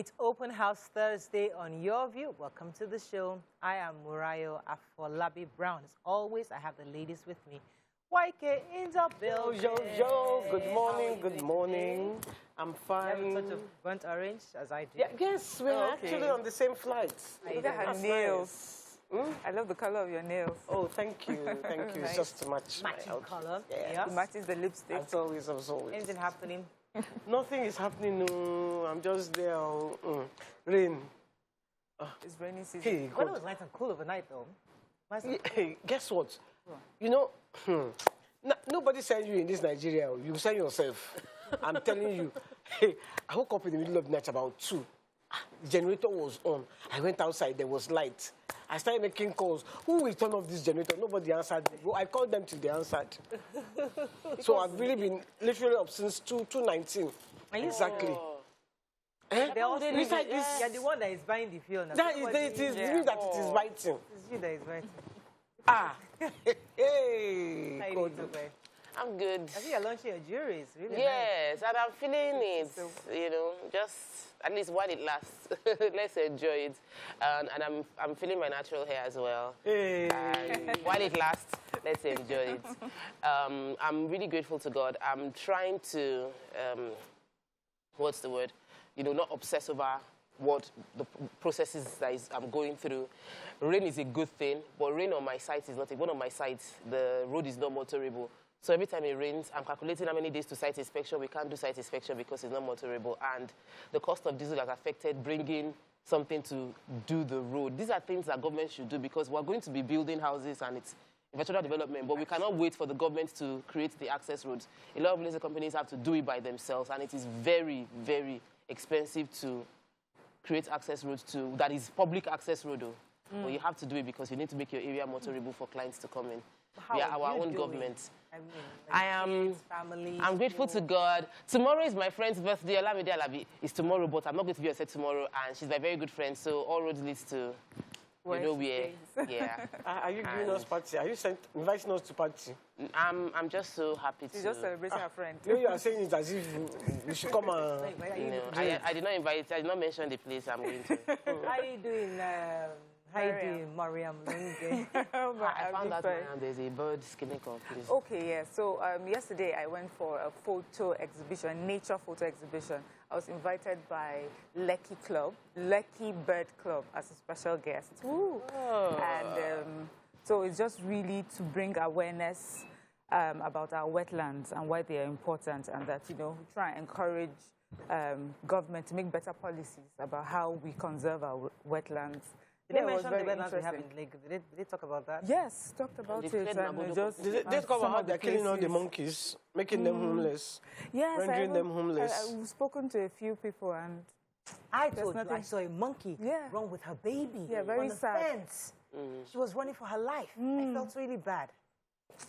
It's Open House Thursday on Your View. Welcome to the show. I am Murayo Afolabi Brown. As always, I have the ladies with me. YK in the building. Yo. Good morning, good morning. I'm fine. You have a touch of burnt orange, as I do. Yeah, yes, we're actually on the same flight. Look at her nails. I love the color of your nails. Oh, thank you. Thank you. Nice. It's just to match Matching my color. Yeah. It matches the lipstick. As always. Anything happening? Nothing is happening. No. I'm just there. Rain. It's rainy season. Hey, Well, it God. was nice and cool overnight, though. Hey, guess what? You know, nobody sent you in this Nigeria. You send yourself. I'm telling you. Hey, I woke up in the middle of the night about 2. The generator was on. I went outside. There was light. I started making calls. Who will turn off this generator? Nobody answered me. Well, I called them till they answered. So I've really been literally up since 2:19. Exactly. They all say Besides this, you're the one that is buying the fuel now. that is, it is me that it is biting. It's you that is biting. Hey. How you God. doing, Tope? I'm good. I think you're launching your jewelry. It's really Yes, and I'm feeling it, you know, just at least while it lasts. Let's enjoy it. And I'm feeling my natural hair as well. Hey. And while it lasts, let's enjoy it. I'm really grateful to God. I'm trying to, what's the word? You know, not obsess over what the processes that I'm going through. Rain is a good thing, but rain on my site is not. One of my sites, the road is not motorable. So every time it rains, I'm calculating how many days to site inspection. We can't do site inspection because it's not motorable. And the cost of diesel has affected bringing something to do the road. These are things that government should do because we're going to be building houses and it's infrastructure development, but we cannot wait for the government to create the access roads. A lot of real estate companies have to do it by themselves, and it is very, very expensive to create access roads that is public access road. But you have to do it because you need to make your area motorable for clients to come in. We are our own government. I mean, family. I'm grateful to God. Tomorrow is my friend's birthday. Olamide Alabi is tomorrow, but I'm not going to be upset tomorrow. And she's my very good friend, so all roads leads to, you know, where. Yeah. Are you giving us party? Are you inviting us to party? I'm just so happy She's to. just celebrating her friend. You are saying it as if we should come and... No, I did not invite. I did not mention the place I'm going to. How are you doing? How are you doing, Mariam? I found out there's a bird skinning company. Okay, yeah. So yesterday I went for a photo exhibition, nature photo exhibition. I was invited by Lekki Bird Club, as a special guest. Woo. And so it's just really to bring awareness about our wetlands and why they are important, and that, you know, try and encourage government to make better policies about how we conserve our wetlands. Did they mention the wetlands we have in Lagos? Did they talk about that? Yes, talked about it. Did they talk about how they're killing all the monkeys, making them homeless, rendering them homeless? I've spoken to a few people, and I saw a monkey run with her baby very on the sad. fence. She was running for her life. I felt really bad.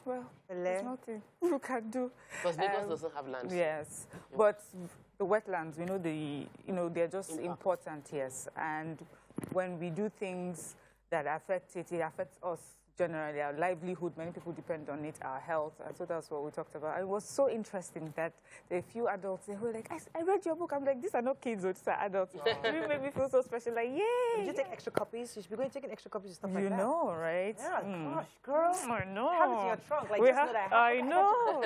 Well, there's nothing you can do. Because Lagos doesn't have land. Yes, but the wetlands, they're just important, yes. And when we do things that affect it, it affects us generally, our livelihood. Many people depend on it, our health, and so that's what we talked about. It was so interesting that there are a few adults, they were like, I read your book. I'm like, these are not kids, these are adults. It really made me feel so special, like, yay! Did you take extra copies? You should be going to take extra copies and stuff like that. You know, right? Yeah, gosh, girl. I know. Have it in your trunk. Like, I know.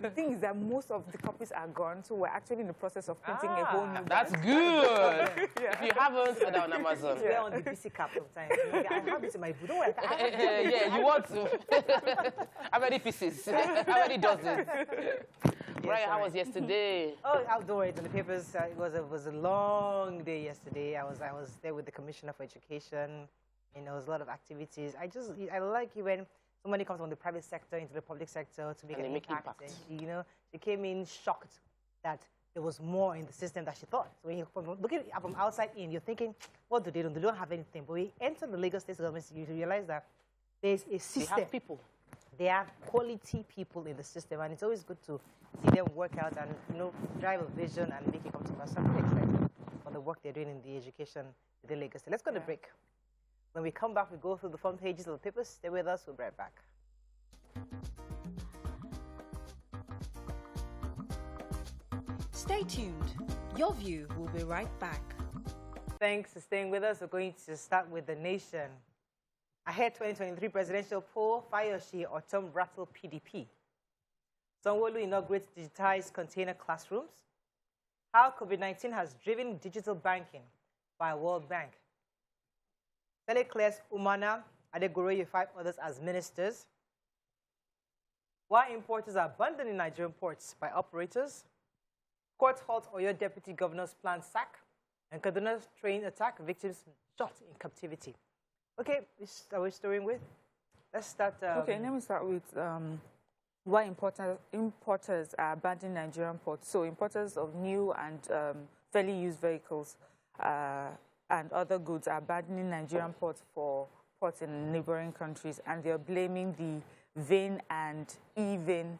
The thing is that most of the copies are gone, so we're actually in the process of printing a whole new That's good. If you haven't, order on Amazon. We're on the BC cap sometimes. I have it in my book. Don't worry. Yeah, you want to. How many pieces? How many dozens? Right, how was yesterday? Oh, don't worry. In the papers, it was a long day yesterday. I was there with the Commissioner for Education. You know, there was a lot of activities. I like it when somebody comes from the private sector into the public sector to make an impact. And, you know, she came in shocked that there was more in the system than she thought. So when you looking from outside in, you're thinking, what do? They don't have anything. But we enter the Lagos State government, you realize that there's a system. They have people. They have quality people in the system, and it's always good to see them work out and, you know, drive a vision and make it come to pass. I'm really excited for the work they're doing in the education within Lagos State. Let's go to break. When we come back, we go through the front pages of the papers. Stay with us. We'll be right back. Stay tuned. Your View will be right back. Thanks for staying with us. We're going to start with the nation. Ahead 2023 presidential poll, Fayoshi or Tom Rattle PDP. Sanwo-Olu inaugurates digitized container classrooms. How COVID-19 has driven digital banking by World Bank. Senate clears Umana Adegoroye, 5 others as ministers. Why importers are abandoning Nigerian ports by operators. Court halts Oyo deputy governor's planned sack. And Kaduna's train attack, victims shot in captivity. Okay, which are we starting with? Let's start. Okay, let me start with why importers are abandoning Nigerian ports. So importers of new and fairly used vehicles and other goods are abandoning Nigerian ports for ports in neighboring countries, and they're blaming the VIN and e-VIN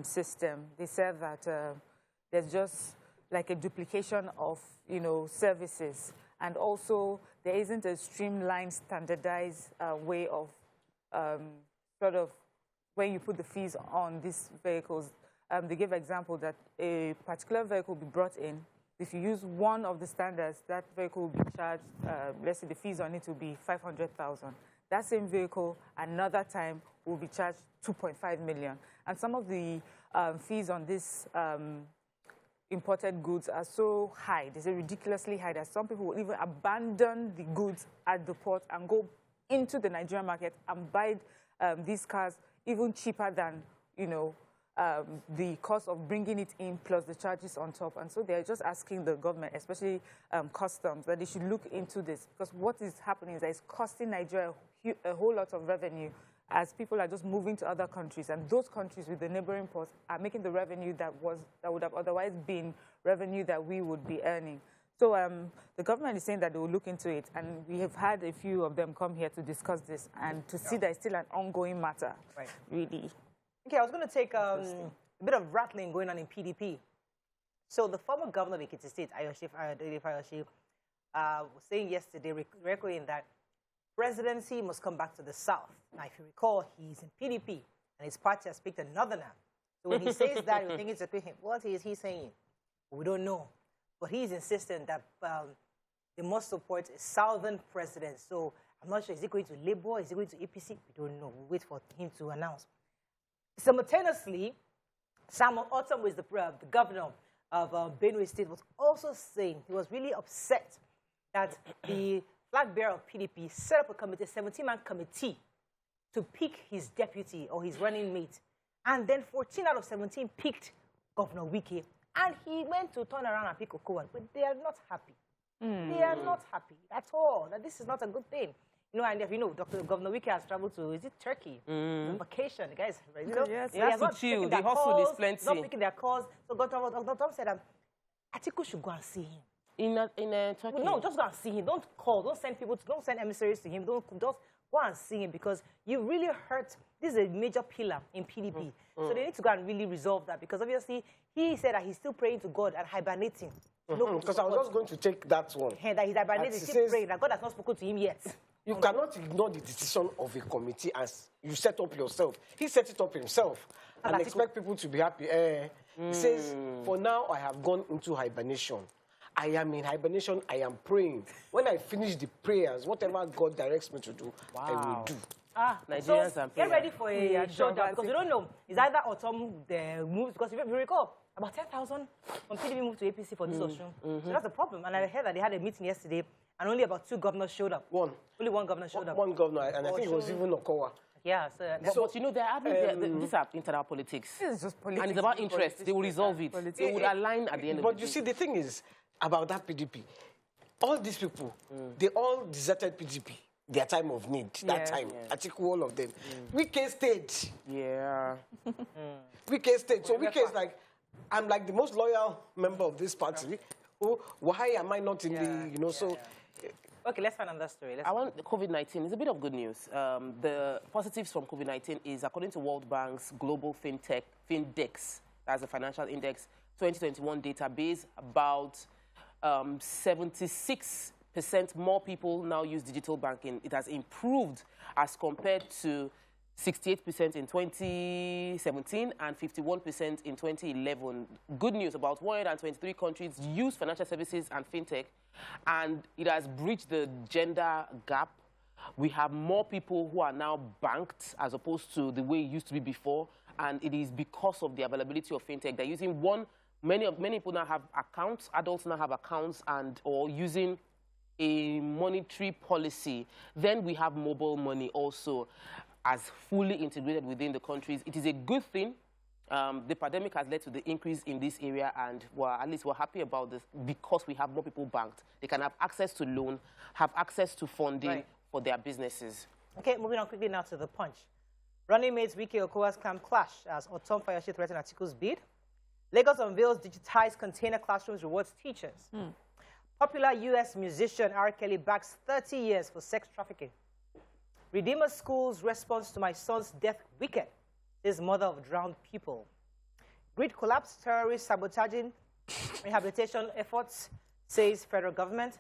system. They said that there's just like a duplication of, services, and also there isn't a streamlined, standardized way of sort of when you put the fees on these vehicles. They give example that a particular vehicle will be brought in. If you use one of the standards, that vehicle will be charged, let's say the fees on it will be 500,000. That same vehicle, another time, will be charged 2.5 million. And some of the fees on this imported goods are so high, they're ridiculously high, that some people will even abandon the goods at the port and go into the Nigerian market and buy these cars even cheaper than, the cost of bringing it in plus the charges on top. And so they're just asking the government, especially customs, that they should look into this, because what is happening is that it's costing Nigeria a whole lot of revenue as people are just moving to other countries, and those countries with the neighboring ports are making the revenue that would have otherwise been revenue that we would be earning. So the government is saying that they will look into it, and we have had a few of them come here to discuss this and to see that it's still an ongoing matter, really. Okay, I was going to take a bit of rattling going on in PDP. So the former governor of Ekiti State, Fayoshi, was saying yesterday, recording that presidency must come back to the South. Now, if you recall, he's in PDP, and his party has picked a northerner. So when he says that, you think it's a question. What is he saying? We don't know. But he's insisting that they must support a southern president. So I'm not sure, is he going to Labour? Is he going to APC? We don't know. We'll wait for him to announce. Simultaneously, Samuel Otom, who is the governor of Benue State, was also saying he was really upset that the flag bearer of PDP set up a committee, a 17-man committee, to pick his deputy or his running mate. And then 14 out of 17 picked Governor Wike. And he went to turn around and pick Okowa. But they are not happy. They are not happy at all. That this is not a good thing. And if you know, Governor Wike has traveled to, is it Turkey? On vacation. The guys, Yes, he has not chill. The hustle is plenty. Not picking their calls. So Dr. Tom said, Atiku should go and see him. In Turkey? No, just go and see him. Don't call. Don't send people. Don't send emissaries to him. Just go and see him, because you really hurt. This is a major pillar in PDP. So they need to go and really resolve that, because obviously he said that he's still praying to God and hibernating. Because I was just going to take that one. That he's hibernating, he's still praying, that God has not spoken to him yet. You cannot ignore the decision of a committee as you set up yourself. He set it up himself and expect people to be happy. He says, for now, I have gone into hibernation. I am in hibernation. I am praying. When I finish the prayers, whatever God directs me to do, I will do. Nigerians so get ready for a showdown, because you don't know. It's either Autumn moves, because if you recall, about 10,000 from PDP moved to APC for this Osun. So that's the problem. And I heard that they had a meeting yesterday, and only about 2 governors showed up. Only one governor showed up. One governor, and I think it was even Okowa. Yeah, but you know, they're having these are internal politics. It's just politics. And it's about interest. They will resolve it. They will align at the end of the day. But you see, the thing is about that PDP, all these people, they all deserted PDP. Their time of need, that time. I think all of them. Wike stayed. Yeah. Wike stayed. So Wike is like, I'm like the most loyal member of this party. Why am I not in the, so... Okay, let's find another story. COVID-19 is a bit of good news. The positives from COVID-19 is, according to World Bank's Global FinDex, that's a financial index, 2021 database, about 76% more people now use digital banking. It has improved as compared to 68% in 2017 and 51% in 2011. Good news, about 123 countries use financial services and fintech, and it has bridged the gender gap. We have more people who are now banked as opposed to the way it used to be before, and it is because of the availability of fintech. They're using many people now have accounts, adults now have accounts, or using a monetary policy. Then we have mobile money also as fully integrated within the countries. It is a good thing. The pandemic has led to the increase in this area, and at least we're happy about this because we have more people banked. They can have access to loan, have access to funding for their businesses. Okay, moving on quickly now to The Punch. Running mates Wike Okowa's camp clash as Otom Fayoshi threatened Atiku's bid. Lagos unveils digitized container classrooms rewards teachers. Popular U.S. musician R. Kelly backs 30 years for sex trafficking. Redeemer School's response to my son's death wicked, is mother of drowned people. Grid collapse, terrorist sabotaging rehabilitation efforts, says federal government.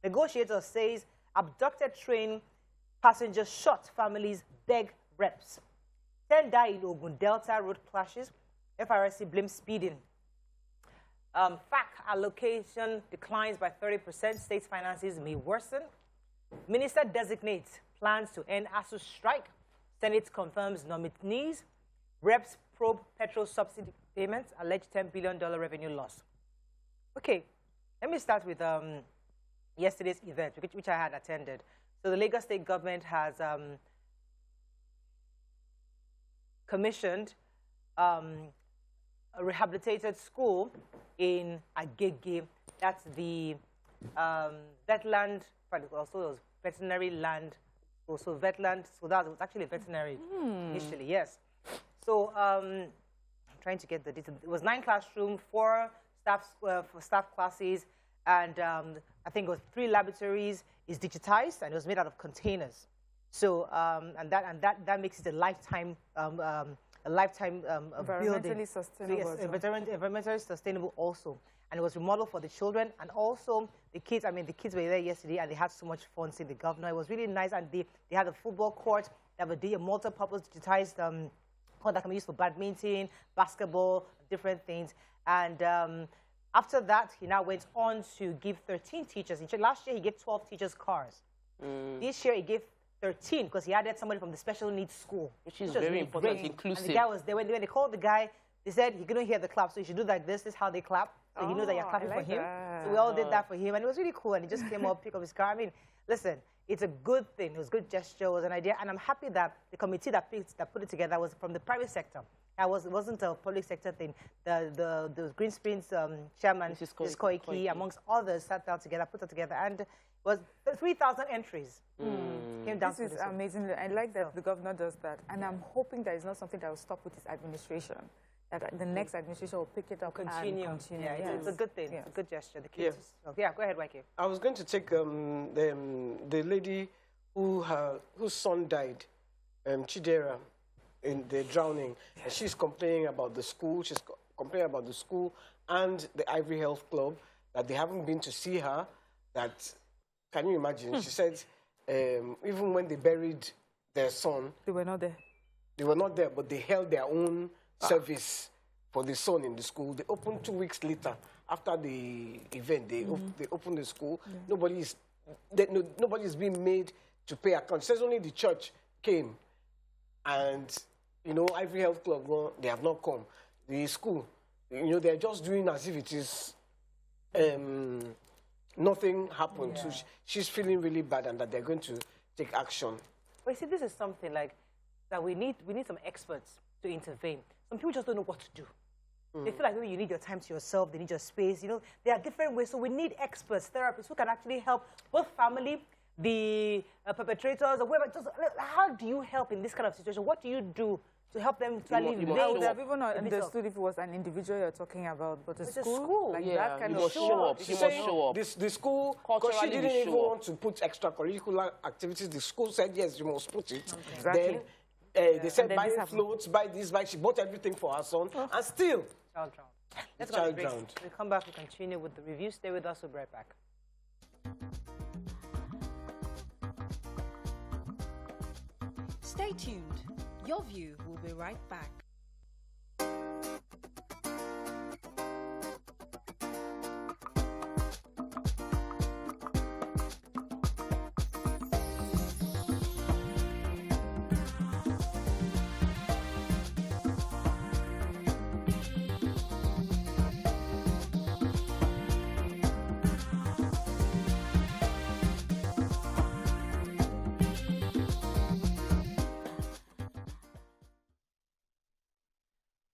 Negotiator says abducted train passengers shot, families beg reps. 10 die in Ogun Delta road clashes. FRSC blames speeding. FAC allocation declines by 30%. State finances may worsen. Minister designates plans to end ASU strike. Senate confirms nominees. Reps probe petrol subsidy payments. Alleged $10 billion revenue loss. Okay, let me start with yesterday's event, which I had attended. So the Lagos State government has commissioned a rehabilitated school in Agege. That's the wetland, also it was veterinary land, also wetland. So that was actually veterinary initially, yes. So I'm trying to get the details. It was 9 classrooms, 4 staff classes, and I think it was 3 laboratories. It's digitized and it was made out of containers. So and that makes it a lifetime environmentally sustainable. So yes, environmentally sustainable also. And it was remodeled for the children and also the kids. I mean, the kids were there yesterday and they had so much fun seeing the governor. It was really nice, and they had a football court. They have a multi-purpose digitized court that can be used for badminton, basketball, different things. And after that, he now went on to give 13 teachers. Last year, he gave 12 teachers cars. This year, he gave 13 because he added somebody from the special needs school. Which is very important, inclusive. And the guy was there. When they called the guy, they said, you're going to hear the clap, so you should do like this. This is how they clap. So he knows that you're clapping for him. So we all did that for him, and it was really cool. And he just came up, picked up his car. I mean, listen, it's a good thing. It was a good gesture. It was an idea. And I'm happy that the committee that put it together was from the private sector. It wasn't a public sector thing. The Greensprings chairman, Mrs. Koiki, amongst others, sat down together, put it together, and it was 3,000 entries. Came down this is amazing. I like that the governor does that. And I'm hoping that it's not something that will stop with his administration. That the next administration will pick it up and continue. Yeah, it's a good thing. It's a good gesture. The kids. Yeah, go ahead, Wike. I was going to take the lady whose son died, Chidera, in the drowning. And she's complaining about the school. She's complaining about the school and the Ivory Health Club, that they haven't been to see her. That, can you imagine? She said, even when they buried their son, they were not there. They were not there, but they held their own service for the son in the school. They opened 2 weeks later after the event. They opened the school. Yeah. Nobody's being made to pay account. It says only the church came, and Ivory Health Club, well, they have not come. The school, they're just doing as if it is nothing happened. Yeah. So she's feeling really bad, and that they're going to take action. But you see, this is something like that we need some experts to intervene. Some people just don't know what to do. They feel like maybe you need your time to yourself, they need your space. There are different ways. So we need experts, therapists who can actually help both family, the perpetrators, or whoever. Just, how do you help in this kind of situation? What do you do to help them to live? I would have even understood if it was an individual you're talking about, but a school, like that kind of show up. You must show up. The school, because she didn't even want to put extracurricular activities. The school said, yes, you must put it. Exactly. Then, they said, buy floats, buy this, buy. She bought everything for her son, and still, child drowned. Let's go to break. We'll come back. We'll continue with the review. Stay with us. We'll be right back. Stay tuned. Your View will be right back.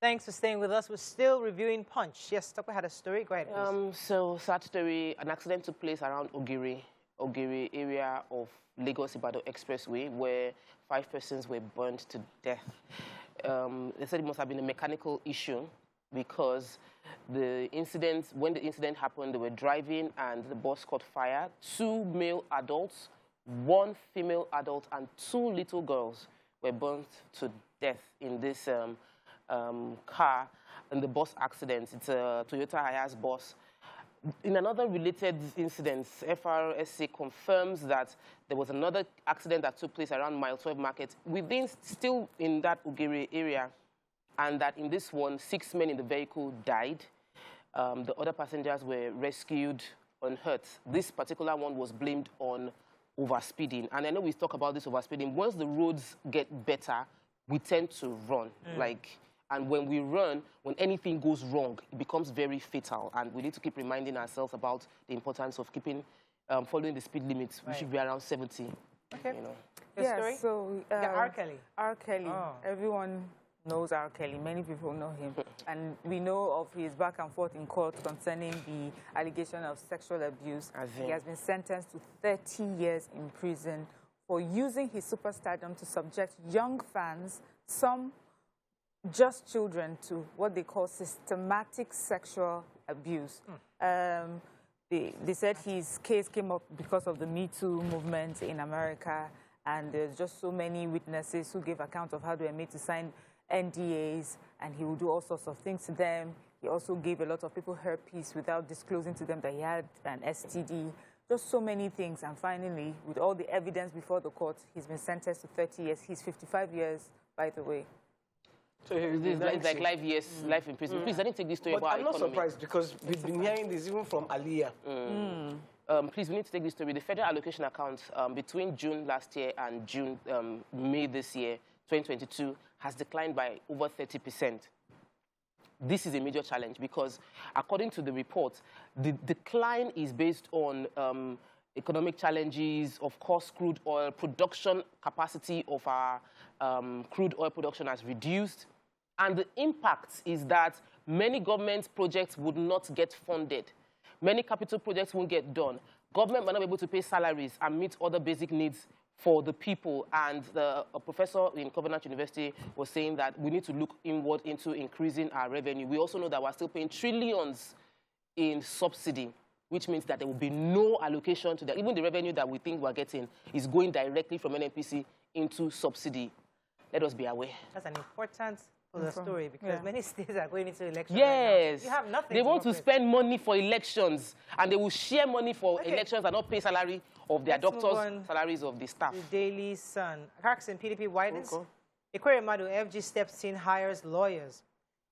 Thanks for staying with us. We're still reviewing Punch. Yes, Tokwe had a story. Go ahead, please. So, sad story. An accident took place around Ogiri area of Lagos-Ibadan Expressway, where 5 persons were burned to death. They said it must have been a mechanical issue because when the incident happened, they were driving and the bus caught fire. 2 male adults, 1 female adult, and 2 little girls were burnt to death in this car in the bus accident. It's a Toyota Hiace bus. In another related incident, FRSC confirms that there was another accident that took place around Mile 12 Market, still in that Ugiri area, and that in this one, 6 men in the vehicle died. The other passengers were rescued unhurt. This particular one was blamed on overspeeding. And I know we talk about this overspeeding. Once the roads get better, we tend to run. And when we run, when anything goes wrong, it becomes very fatal. And we need to keep reminding ourselves about the importance of keeping, following the speed limits, which should be around 70. Okay. You know. Yeah, story? so... R. Kelly. R. Kelly. Oh. Everyone knows R. Kelly. Many people know him. And we know of his back and forth in court concerning the allegation of sexual abuse. He has been sentenced to 30 years in prison for using his superstardom to subject young fans, some just children, to what they call systematic sexual abuse. They said his case came up because of the Me Too movement in America, and there's just so many witnesses who gave account of how they were made to sign NDAs, and he would do all sorts of things to them. He also gave a lot of people herpes without disclosing to them that he had an STD. Just so many things, and finally, with all the evidence before the court, he's been sentenced to 30 years. He's 55 years, by the way. So It's like life in prison. Please, I didn't take this story but about I'm not economy. surprised because we've been hearing this even from Aliyah. Please, we need to take this story. The federal allocation account between June last year and May this year, 2022, has declined by over 30%. This is a major challenge because, according to the report, the decline is based on economic challenges. Of course, crude oil production capacity of our crude oil production has reduced. And the impact is that many government projects would not get funded. Many capital projects won't get done. Government might not be able to pay salaries and meet other basic needs for the people. And a professor in Covenant University was saying that we need to look inward into increasing our revenue. We also know that we're still paying trillions in subsidy, which means that there will be no allocation to that. Even the revenue that we think we're getting is going directly from NNPC into subsidy. Let us be aware. That's an important story because many states are going into elections. Yes. Right now. You have nothing. They want to spend money for elections, and they will share money for elections and not pay salary of their doctors, salaries of the staff. The Daily Sun. Cracks in PDP widens. Ekweremadu FG steps in, hires lawyers.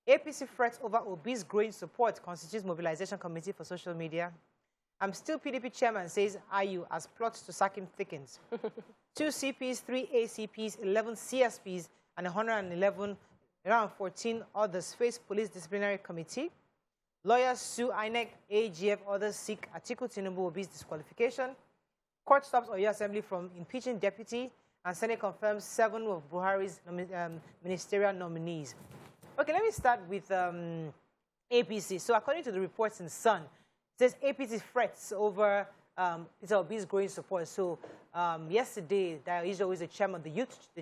APC frets over Obi's growing support, constitutes mobilization committee for social media. I'm still PDP chairman, says IU, as plots to sack him thickens. 2 CPs, 3 ACPs, 11 CSPs, and 111, around 14 others face police disciplinary committee. Lawyers sue INEC, AGF, others seek Atiku Tinubu Obi's disqualification. Court stops Oyo Assembly from impeaching deputy, and Senate confirms 7 of Buhari's ministerial nominees. Okay, let me start with APC. So according to the reports in Sun, it says APC frets over Peter Obi's growing support. So yesterday, Daijo, who is the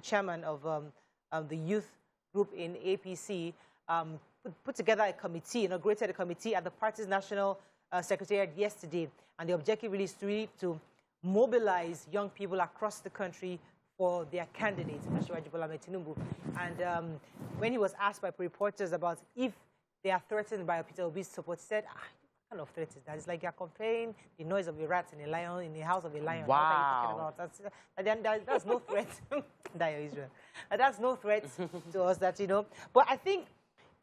chairman of the youth group in APC, put together a committee, inaugurated a committee at the party's national secretariat yesterday. And the objective really is to mobilize young people across the country for their candidate, Asiwaju Bola Ahmed Tinubu. And when he was asked by reporters about if they are threatened by Peter Obi's support, he said, kind of threat is that? It's like you're comparing the noise of a rat in the house of a lion. Wow. What are you talking about? That's no threat. Israel. That's no threat to us, that, you know. But I think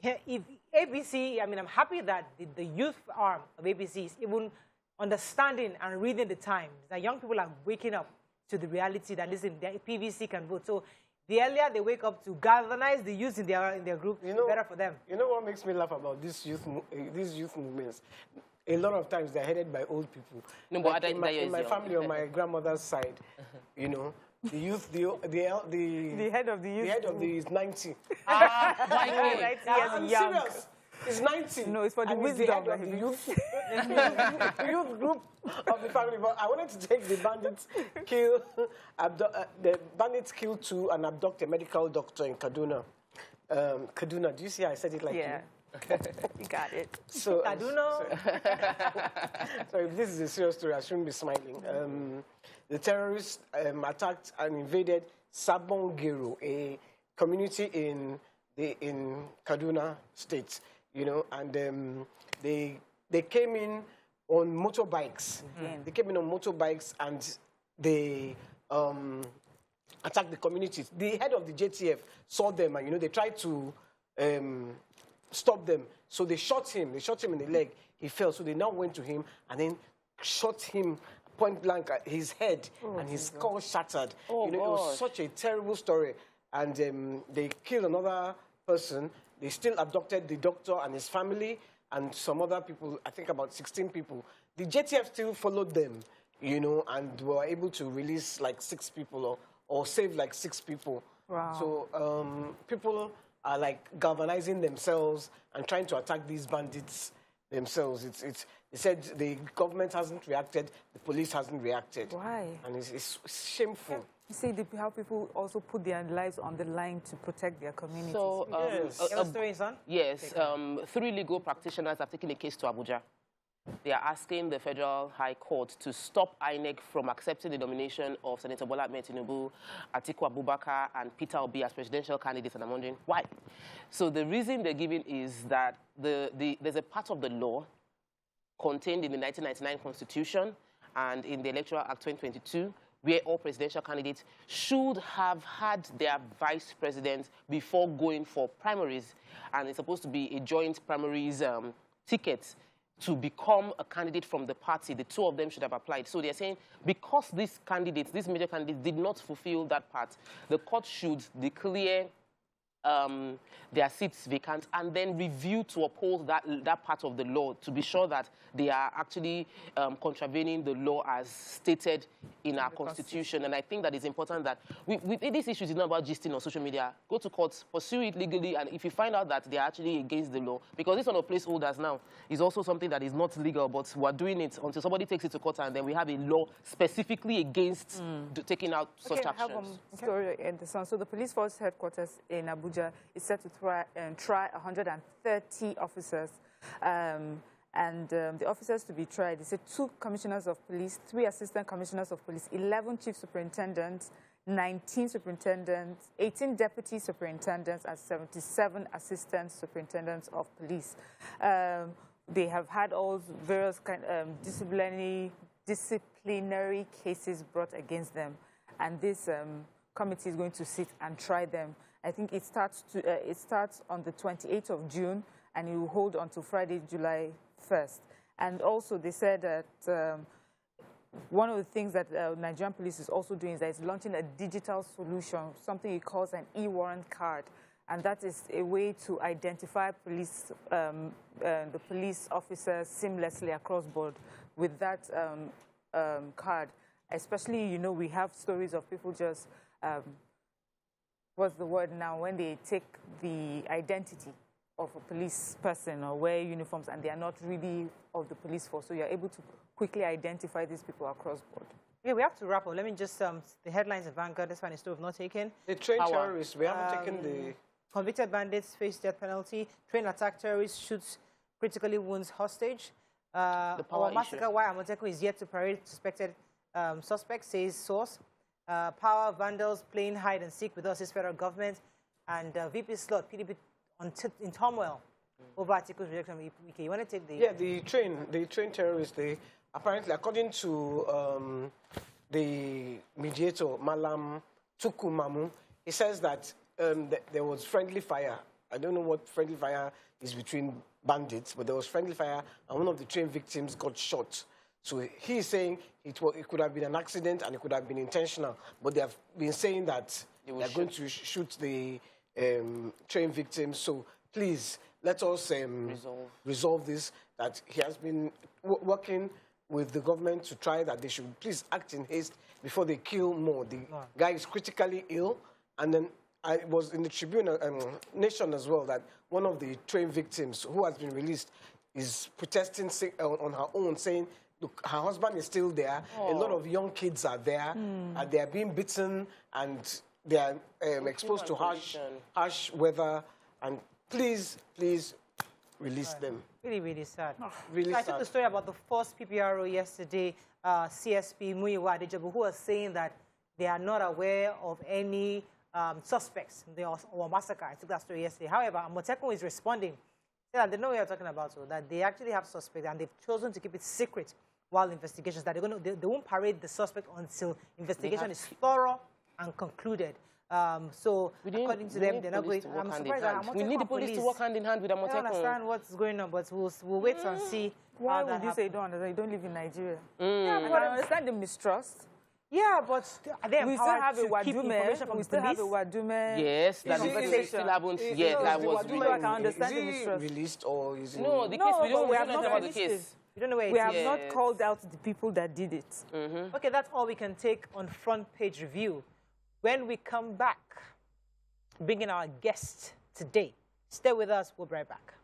if ABC, I mean, I'm happy that the youth arm of ABC is even understanding and reading the times. That young people are waking up to the reality that, listen, the PVC can vote. So the earlier they wake up to galvanize the youth in their group, the better for them. You know what makes me laugh about these youth movements? A lot of times they're headed by old people. No, like but in my family, on my grandmother's side, you know, the youth, the head of the youth. The head of the is 90. I'm young. Serious. It's 90. No, it's for the wisdom. The head of the youth, youth group of the family. But I wanted to take the bandits kill 2 and abduct a medical doctor in Kaduna. Kaduna, do you see how I said it like you? You got it. So, Kaduna. so if this is a serious story, I shouldn't be smiling. The terrorists attacked and invaded Sabongero, a community in Kaduna State, you know, and they came in on motorbikes. They came in on motorbikes and they attacked the communities. The head of the JTF saw them and, you know, they tried to stop them. So they shot him. They shot him in the leg. He fell. So they now went to him and then shot him point blank at his head, and his skull shattered. You know, it was such a terrible story. And they killed another person. They still abducted the doctor and his family and some other people, I think about 16 people. The JTF still followed them, you know, and were able to release like 6 people or save like 6 people. Wow. So people are like galvanizing themselves and trying to attack these bandits themselves. They said the government hasn't reacted, the police hasn't reacted. Why? And it's shameful. You see how people also put their lives on the line to protect their communities. So, Your story, son? yes, 3 legal practitioners have taken a case to Abuja. They are asking the Federal High Court to stop INEC from accepting the nomination of Senator Bola Ahmed Tinubu, Atiku Abubakar, and Peter Obi as presidential candidates. And I'm wondering why. So the reason they're giving is that there's a part of the law contained in the 1999 Constitution and in the Electoral Act 2022 where all presidential candidates should have had their vice president before going for primaries. And it's supposed to be a joint primaries ticket to become a candidate from the party. The 2 of them should have applied. So they're saying because these candidates, these major candidates, did not fulfill that part, the court should declare their seats vacant and then review to uphold that part of the law to be sure that they are actually contravening the law as stated in our constitution. And I think that it's important that this issue is not about gisting on social media. Go to court, pursue it legally, and if you find out that they are actually against the law, because this one of placeholders now is also something that is not legal, but we're doing it until somebody takes it to court and then we have a law specifically against taking out such actions. I have a story in the Sun. So the police force headquarters in Abuja is set to try 130 officers. The officers to be tried, they said 2 commissioners of police, 3 assistant commissioners of police, 11 chief superintendents, 19 superintendents, 18 deputy superintendents, and 77 assistant superintendents of police. They have had all various disciplinary cases brought against them, and this committee is going to sit and try them. I think it starts on the 28th of June, and it will hold until Friday, July 1st. And also, they said that one of the things that Nigerian police is also doing is that it's launching a digital solution, something it calls an e-warrant card. And that is a way to identify the police officers seamlessly across board with that card. Especially, you know, we have stories of people just, what's the word now, when they take the identity of a police person or wear uniforms and they are not really of the police force. So you're able to quickly identify these people across board. Yeah, we have to wrap up. Let me just, the headlines of Vanguard, this one is still not taken. The trained terrorists, we haven't taken the... Convicted bandits face death penalty. Train attack terrorist shoots critically wounds hostage. Our massacre why Amotekun is yet to parade suspected suspect, says source. Power vandals playing hide and seek with us, is federal government. And VP slot, PDP in turmoil over Atiku's rejection of Wike. You want to take the... Yeah, the train terrorists, they apparently, according to the mediator, Malam Tukumamu, he says that there was friendly fire. I don't know what friendly fire is between bandits, but there was friendly fire, and one of the train victims got shot. So he is saying it could have been an accident and it could have been intentional, but they have been saying that they're going to shoot the train victims. So please, let us resolve this, that he has been working with the government to try that they should please act in haste before they kill more. The guy is critically ill, and then I was in the Tribune Nation as well that one of the train victims who has been released is protesting on her own, saying, look, her husband is still there. A lot of young kids are there, and they are being beaten, and they are exposed to harsh weather. And please release them. Really, really sad. Really I sad. took the story about the first PPRO yesterday, CSP Muyiwa Adejobu, who was saying that they are not aware of any suspects or massacre. I took that story yesterday. However, Amotekun is responding. They know what you're talking about, so that they actually have suspects and they've chosen to keep it secret while investigations, that they won't parade the suspect until investigation is thorough and concluded. So according to them, they're not going. I'm surprised that we need the police to work hand in hand with Amotekun. I don't understand what's going on, but we'll wait and see. Why would you say you don't understand? You don't live in Nigeria. Yeah, But I understand the mistrust. Yeah, but are they We still empowered have a to keep information Wadume. from We still have a police? Wadume. Yes, that still happens. Yes, that was I can understand the Is he mistrust. released or is he... No, the case, No, we don't but we have know not about the finished case. You don't know where We it have is. not called out the people that did it. Okay, that's all we can take on front page review. When we come back, bringing our guest today. Stay with us. We'll be right back.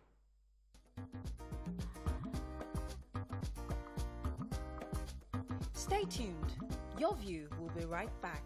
Stay tuned. Your View will be right back.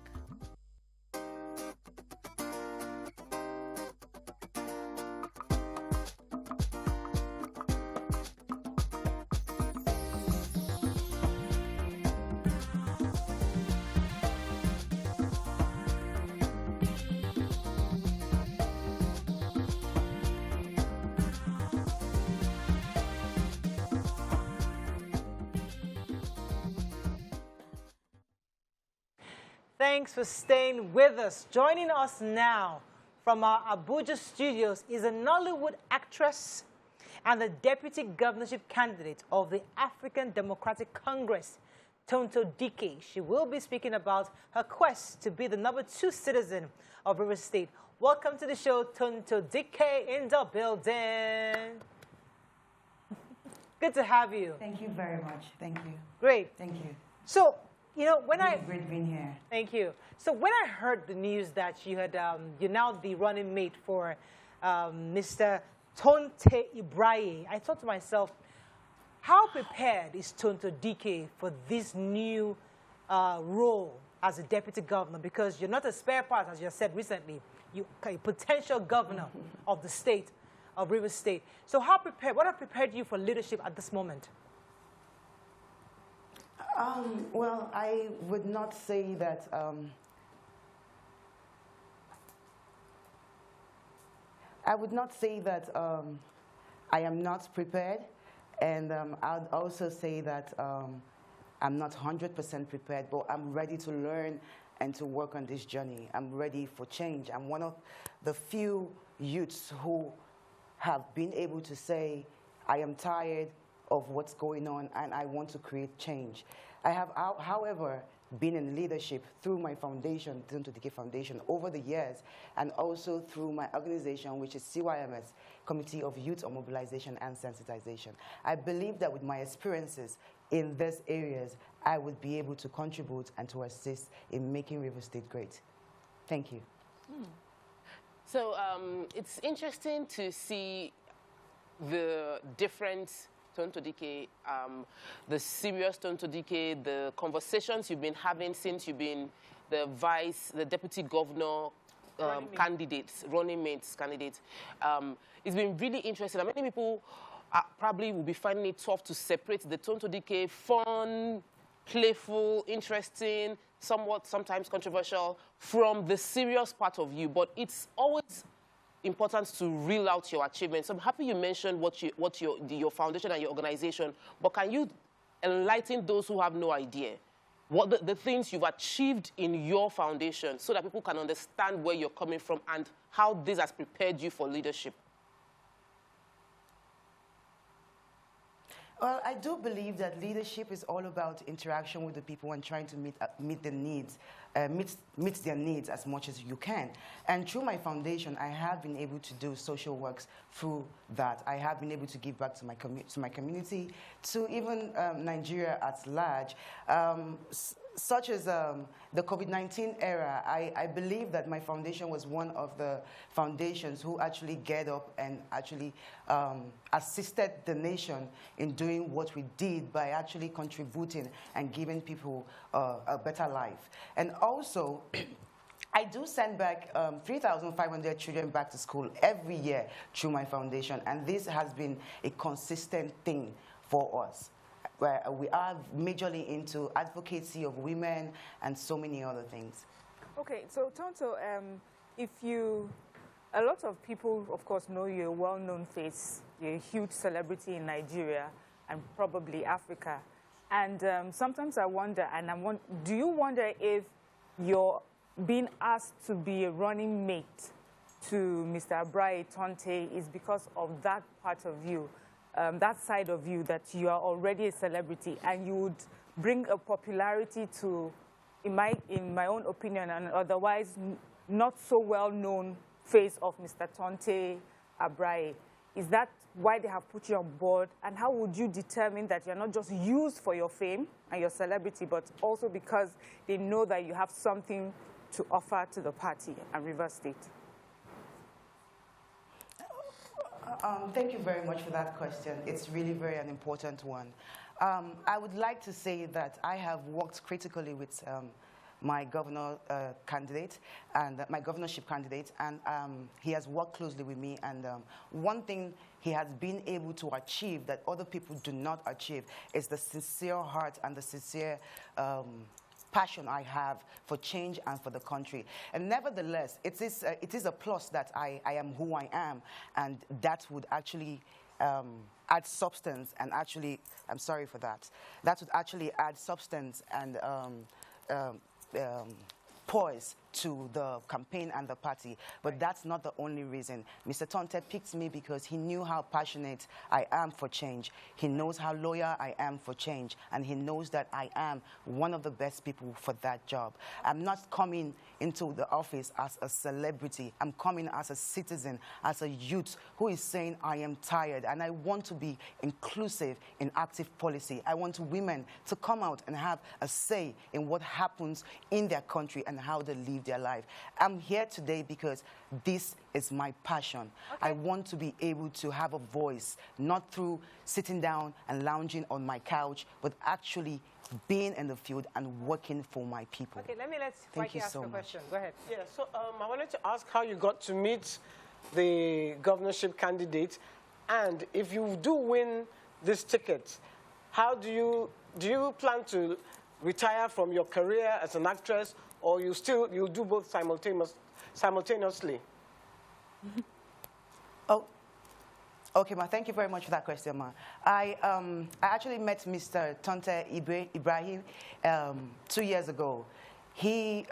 Thanks for staying with us. Joining us now from our Abuja studios is a Nollywood actress and the deputy governorship candidate of the African Democratic Congress, Tonto Dikeh. She will be speaking about her quest to be the #2 citizen of Rivers State. Welcome to the show, Tonto Dikeh in the building. Good to have you. Thank you very much. Thank you. Great. Thank you. So, you know, when Really great being here. Thank you. So when I heard the news that you had, you're now the running mate for Mr. Tonto Ibrahim, I thought to myself, how prepared is Tonto Dikeh for this new role as a deputy governor? Because you're not a spare part, as you said recently. You're a potential governor of the state, of Rivers State. So what have prepared you for leadership at this moment? Well, I would not say that. I would not say that I am not prepared, and I'd also say that I'm not 100% prepared, but I'm ready to learn and to work on this journey. I'm ready for change. I'm one of the few youths who have been able to say, I am tired of what's going on and I want to create change. I have, however, been in leadership through my foundation, Tonto Dikeh Foundation, over the years, and also through my organization, which is CYMS, Committee of Youth on Mobilization and Sensitization. I believe that with my experiences in these areas, I would be able to contribute and to assist in making Rivers State great. Thank you. So it's interesting to see the different Tonto Dikeh, the serious Tonto Dikeh, the conversations you've been having since you've been the deputy governor running mates candidates. It's been really interesting. And many people probably will be finding it tough to separate the Tonto Dikeh fun, playful, interesting, sometimes controversial, from the serious part of you. But it's always important to reel out your achievements. I'm happy you mentioned what your foundation and your organization, but can you enlighten those who have no idea what the things you've achieved in your foundation so that people can understand where you're coming from and how this has prepared you for leadership? Well, I do believe that leadership is all about interaction with the people and trying to meet their needs, meet their needs as much as you can. And through my foundation, I have been able to do social works through that. I have been able to give back to my community, to even Nigeria at large. Such as the COVID-19 era, I believe that my foundation was one of the foundations who actually get up and actually assisted the nation in doing what we did by actually contributing and giving people a better life. And also, I do send back 3,500 children back to school every year through my foundation, and this has been a consistent thing for us, where we are majorly into advocacy of women and so many other things. Okay, so Tonto, a lot of people, of course, know you're a well-known face. You're a huge celebrity in Nigeria and probably Africa. And sometimes I wonder, do you wonder if you're being asked to be a running mate to Mr. Abraye Tonte is because of that part of you? That side of you, that you are already a celebrity and you would bring a popularity to, in my own opinion, an otherwise not so well-known face of Mr. Tonte Abraye. Is that why they have put you on board? And how would you determine that you're not just used for your fame and your celebrity, but also because they know that you have something to offer to the party and Rivers State? Thank you very much for that question. It's really an important one. I would like to say that I have worked critically with my governor candidate and my governorship candidate, and he has worked closely with me. And one thing he has been able to achieve that other people do not achieve is the sincere heart and the sincere passion I have for change and for the country. And nevertheless, it is a plus that I am who I am, and that would actually add substance and actually, I'm sorry for that, that would actually add substance and poise to the campaign and the party. But that's not the only reason. Mr. Tonte picked me because he knew how passionate I am for change. He knows how loyal I am for change. And he knows that I am one of the best people for that job. I'm not coming into the office as a celebrity. I'm coming as a citizen, as a youth who is saying I am tired and I want to be inclusive in active policy. I want women to come out and have a say in what happens in their country and how they live their life. I'm here today because this is my passion. Okay. I want to be able to have a voice, not through sitting down and lounging on my couch, but actually being in the field and working for my people. Okay, let Mikey ask a question. Go ahead. Yeah, so I wanted to ask how you got to meet the governorship candidate, and if you do win this ticket, how do you plan to retire from your career as an actress, or you'll do both simultaneously? Oh, okay, ma. Thank you very much for that question, ma. I actually met Mr. Tonte Ibrahim 2 years ago. He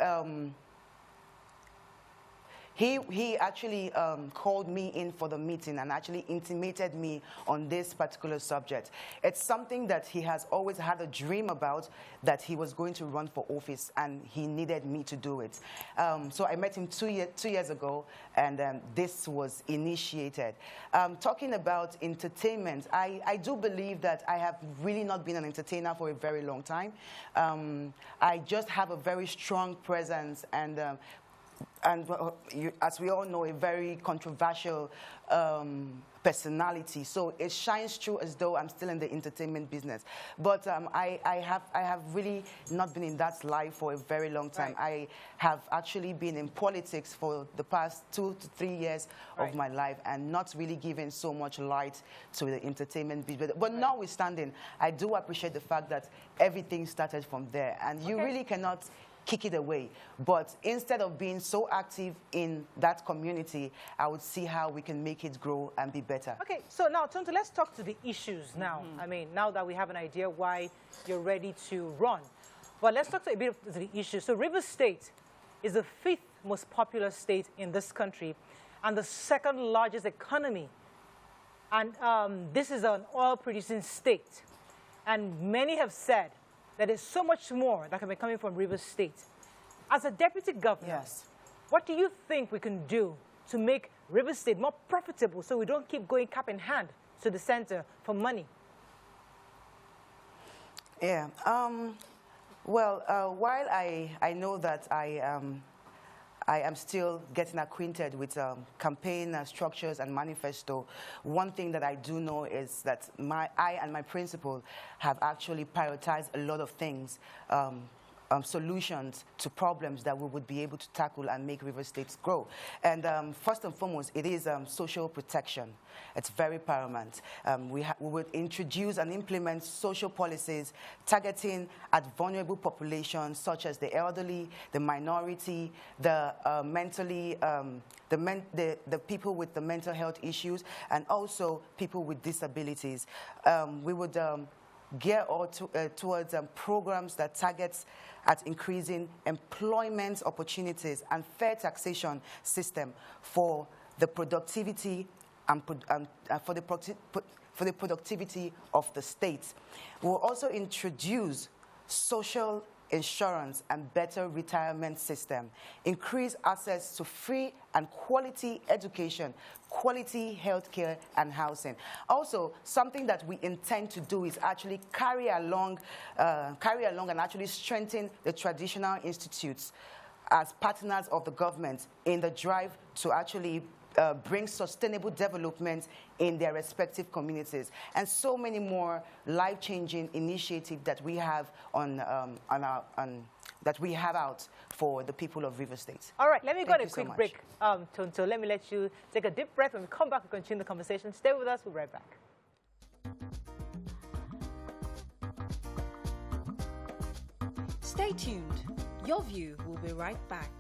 actually called me in for the meeting and actually intimated me on this particular subject. It's something that he has always had a dream about, that he was going to run for office and he needed me to do it. So I met him 2 years ago, and this was initiated. Talking about entertainment, I do believe that I have really not been an entertainer for a very long time. I just have a very strong presence and as we all know, a very controversial personality. So it shines through as though I'm still in the entertainment business. But I have really not been in that life for a very long time. Right. I have actually been in politics for the past 2 to 3 years of my life and not really given so much light to the entertainment business. But notwithstanding, I do appreciate the fact that everything started from there. And you really cannot kick it away. But instead of being so active in that community, I would see how we can make it grow and be better. Okay, so now, Tonto, let's talk to the issues now. I mean, now that we have an idea why you're ready to run. But let's talk a bit of the issues. So Rivers State is the 5th most populous state in this country and the 2nd largest economy. And this is an oil-producing state. And many have said that there's so much more that can be coming from Rivers State. As a deputy governor, what do you think we can do to make Rivers State more profitable so we don't keep going cap in hand to the center for money? Yeah. While I know that I am still getting acquainted with campaign structures and manifesto, one thing that I do know is that I and my principal have actually prioritized a lot of things, solutions to problems that we would be able to tackle and make River States grow. And first and foremost, it is social protection. It's very paramount. We would introduce and implement social policies targeting at vulnerable populations such as the elderly, the minority, the the people with the mental health issues, and also people with disabilities. We would gear towards programs that targets at increasing employment opportunities and fair taxation system for the productivity and for the productivity of the state. We'll also introduce social insurance and better retirement system, increase access to free and quality education, quality healthcare and housing. Also, something that we intend to do is actually carry along and actually strengthen the traditional institutes as partners of the government in the drive to actually bring sustainable development in their respective communities, and so many more life-changing initiatives that we have that we have out for the people of River State. All right, let me go on a Thank you quick so much. break, Tonto. Let me let you take a deep breath. When we come back, we'll continue the conversation. Stay with us. We'll be right back. Stay tuned. Your View will be right back.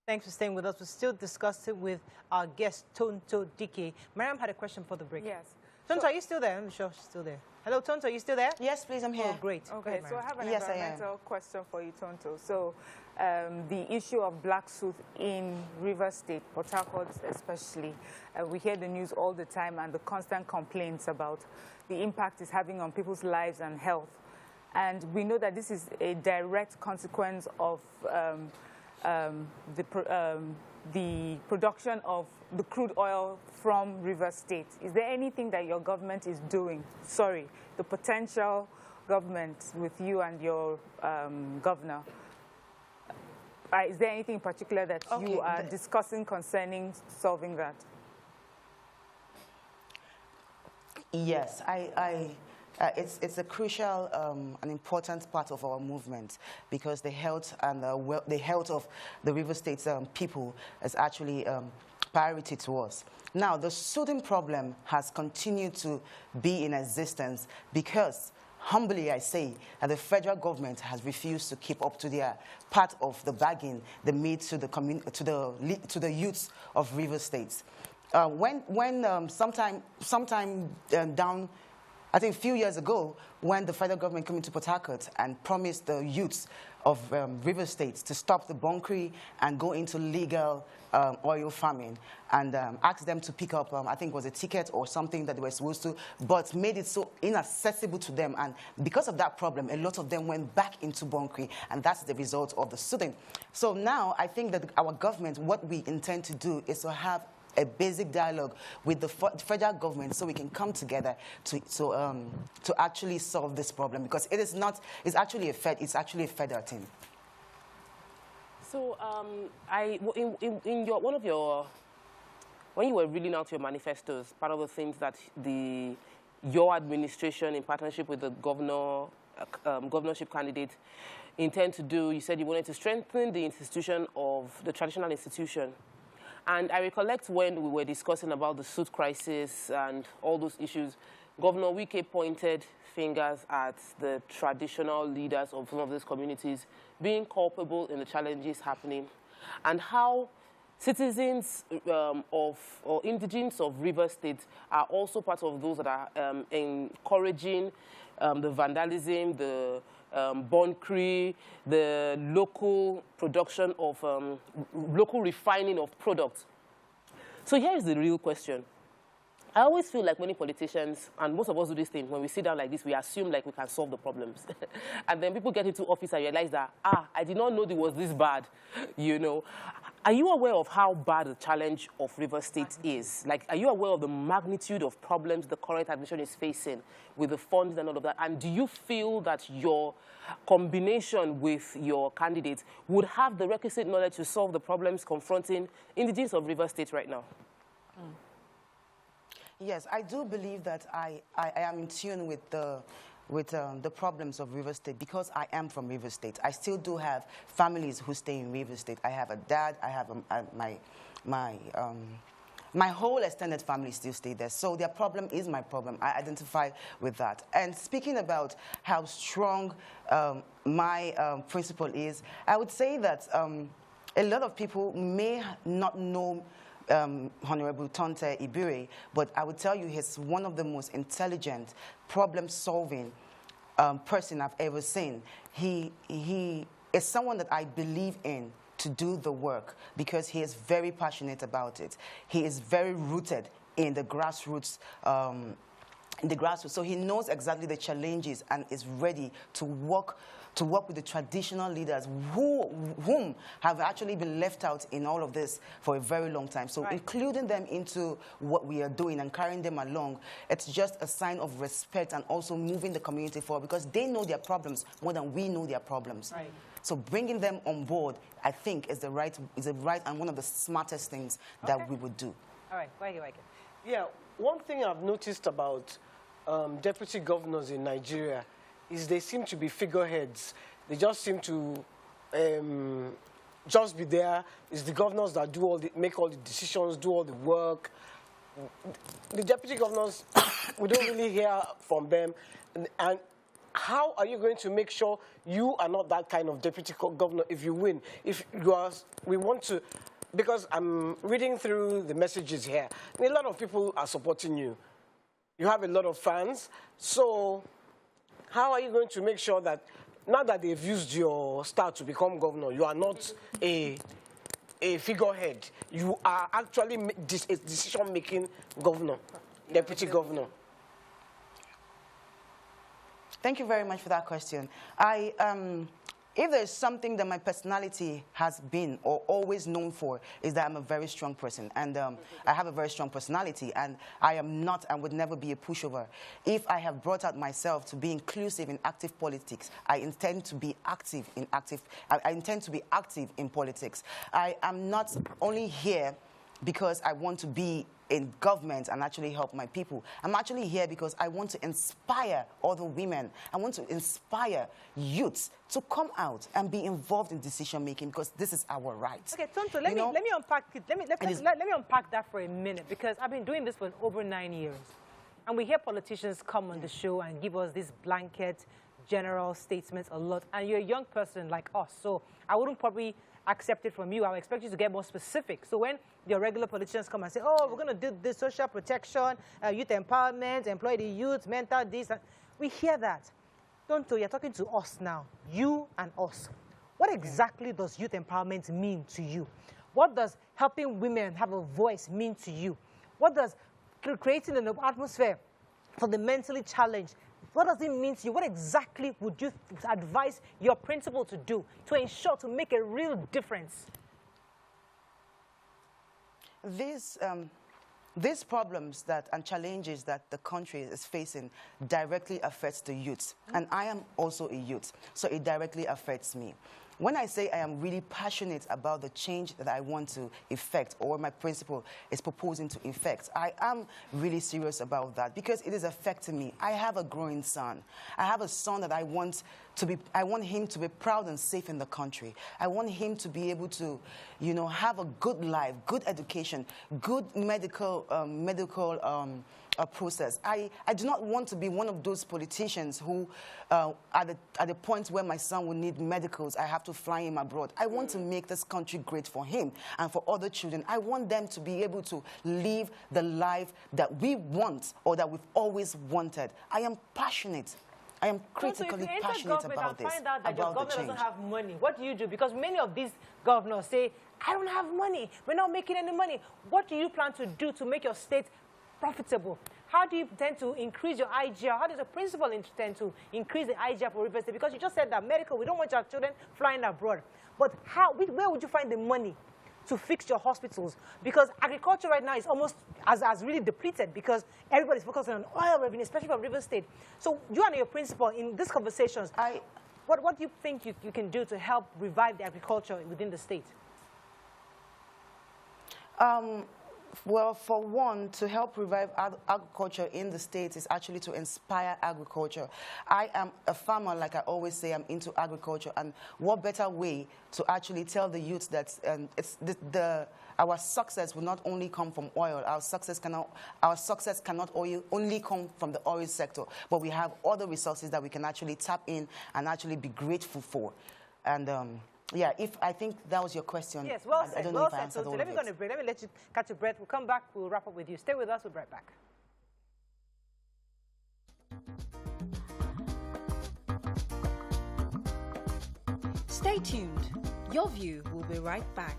Thanks for staying with us. We're still discussing with our guest, Tonto Dikeh. Mariam had a question for the break. Yes. Tonto, are you still there? I'm sure she's still there. Hello, Tonto, are you still there? Yes, please, I'm here. Oh, great. Okay, so I have an Yes, I am. environmental question for you, Tonto. So the issue of black soot in River State, Port Harcourt especially, we hear the news all the time and the constant complaints about the impact it's having on people's lives and health. And we know that this is a direct consequence of the production of the crude oil from River State. Is there anything that your government is doing? Sorry, the potential government with you and your governor. Is there anything in particular that you are discussing concerning solving that? Yes, it's a crucial and important part of our movement because the health and the health of the River State's people is actually priority to us. Now, the soothing problem has continued to be in existence because, humbly I say, that the federal government has refused to keep up to their part of the bargain they made to the youths of River States. Sometime down, I think a few years ago, when the federal government came into Port Harcourt and promised the youths of River States to stop the bunkering and go into legal oil farming and asked them to pick up, I think it was a ticket or something that they were supposed to, but made it so inaccessible to them. And because of that problem, a lot of them went back into bunkering, and that's the result of the soothing. So now I think that our government, what we intend to do is to have a basic dialogue with the federal government so we can come together to actually solve this problem, because it's actually a federal thing. So, in when you were reading out your manifestos, part of the things that your administration, in partnership with the governorship candidate, intend to do, you said you wanted to strengthen the institution of the traditional institution. And I recollect when we were discussing about the suit crisis and all those issues, Governor Wike pointed fingers at the traditional leaders of some of these communities being culpable in the challenges happening, and how citizens or indigents of River State are also part of those that are encouraging the vandalism, the bunkering, the local production of, local refining of products. So here is the real question. I always feel like many politicians, and most of us do this thing, when we sit down like this, we assume like we can solve the problems. And then people get into office and realize that, I did not know it was this bad, you know. Are you aware of how bad the challenge of River State is? Like, are you aware of the magnitude of problems the current administration is facing with the funds and all of that? And do you feel that your combination with your candidates would have the requisite knowledge to solve the problems confronting indigents of River State right now? Yes, I do believe that I am in tune with the problems of River State because I am from River State. I still do have families who stay in River State. I have a dad. I have my whole extended family still stay there. So their problem is my problem. I identify with that. And speaking about how strong my principle is, I would say that a lot of people may not know Honorable Tonto Dikeh, but I would tell you he's one of the most intelligent, problem-solving person I've ever seen. He is someone that I believe in to do the work because he is very passionate about it. He is very rooted in the grassroots. So he knows exactly the challenges and is ready to work with the traditional leaders whom have actually been left out in all of this for a very long time. So including them into what we are doing and carrying them along, it's just a sign of respect and also moving the community forward because they know their problems more than we know their problems. Right. So bringing them on board, I think, is the right and one of the smartest things that we would do. All right, why do you like it? Yeah, one thing I've noticed about deputy governors in Nigeria is they seem to be figureheads. They just seem to just be there. It's the governors that do make all the decisions, do all the work. The deputy governors, we don't really hear from them. And how are you going to make sure you are not that kind of deputy governor if you win? If you are, we want to, because I'm reading through the messages here. I mean, a lot of people are supporting you. You have a lot of fans. So how are you going to make sure that now that they've used your star to become governor, you are not a figurehead? You are actually a decision-making governor, deputy governor. Thank you very much for that question. If there's something that my personality has been or always known for, is that I'm a very strong person. And I have a very strong personality. And I am not and would never be a pushover. If I have brought out myself to be inclusive in active politics, I intend to be active in politics. I am not only here because I want to be in government and actually help my people. I'm actually here because I want to inspire other women. I want to inspire youths to come out and be involved in decision making because this is our right. Okay, Tonto, let me unpack it. Let me unpack that for a minute because I've been doing this for over 9 years. And we hear politicians come on the show and give us these blanket general statements a lot. And you're a young person like us, so I wouldn't probably accept it from you. I would expect you to get more specific. So when your regular politicians come and say, oh, we're going to do this social protection, youth empowerment, employ the youth, mental this, we hear that. Tonto, you're talking to us now, you and us. What exactly does youth empowerment mean to you? What does helping women have a voice mean to you? What does creating an atmosphere for the mentally challenged, what does it mean to you? What exactly would you advise your principal to do to ensure to make a real difference? These problems and challenges that the country is facing directly affects the youth. And I am also a youth, so it directly affects me. when I say I am really passionate about the change that I want to effect, or my principal is proposing to effect, I am really serious about that because it is affecting me. I have a growing son. I have a son that I want him to be proud and safe in the country. I want him to be able to, you know, have a good life, good education, good medical process. I do not want to be one of those politicians who, at the point where my son will need medicals, I have to fly him abroad. I want to make this country great for him and for other children. I want them to be able to live the life that we want or that we've always wanted. I am passionate. I am critically passionate about this. Find out that your government doesn't have money. What do you do? Because many of these governors say, I don't have money. We're not making any money. What do you plan to do to make your state profitable? How do you intend to increase your IGR? How does the principal intend to increase the IGR for River State? Because you just said that medical, we don't want our children flying abroad. But where would you find the money to fix your hospitals? Because agriculture right now is almost as really depleted because everybody's focusing on oil revenue, especially from River State. So you and your principal in these conversations, what do you think you can do to help revive the agriculture within the state? Well, for one, to help revive agriculture in the States is actually to inspire agriculture. I am a farmer, like I always say, I'm into agriculture. And what better way to actually tell the youth that our success will not only come from oil. Our success cannot only come from the oil sector, but we have other resources that we can actually tap in and actually be grateful for. And yeah, I think that was your question. Yes, well said. I don't know if I answered all of it. Let me go on a break. Let me let you catch your breath. We'll come back. We'll wrap up with you. Stay with us. We'll be right back. Stay tuned. Your View will be right back.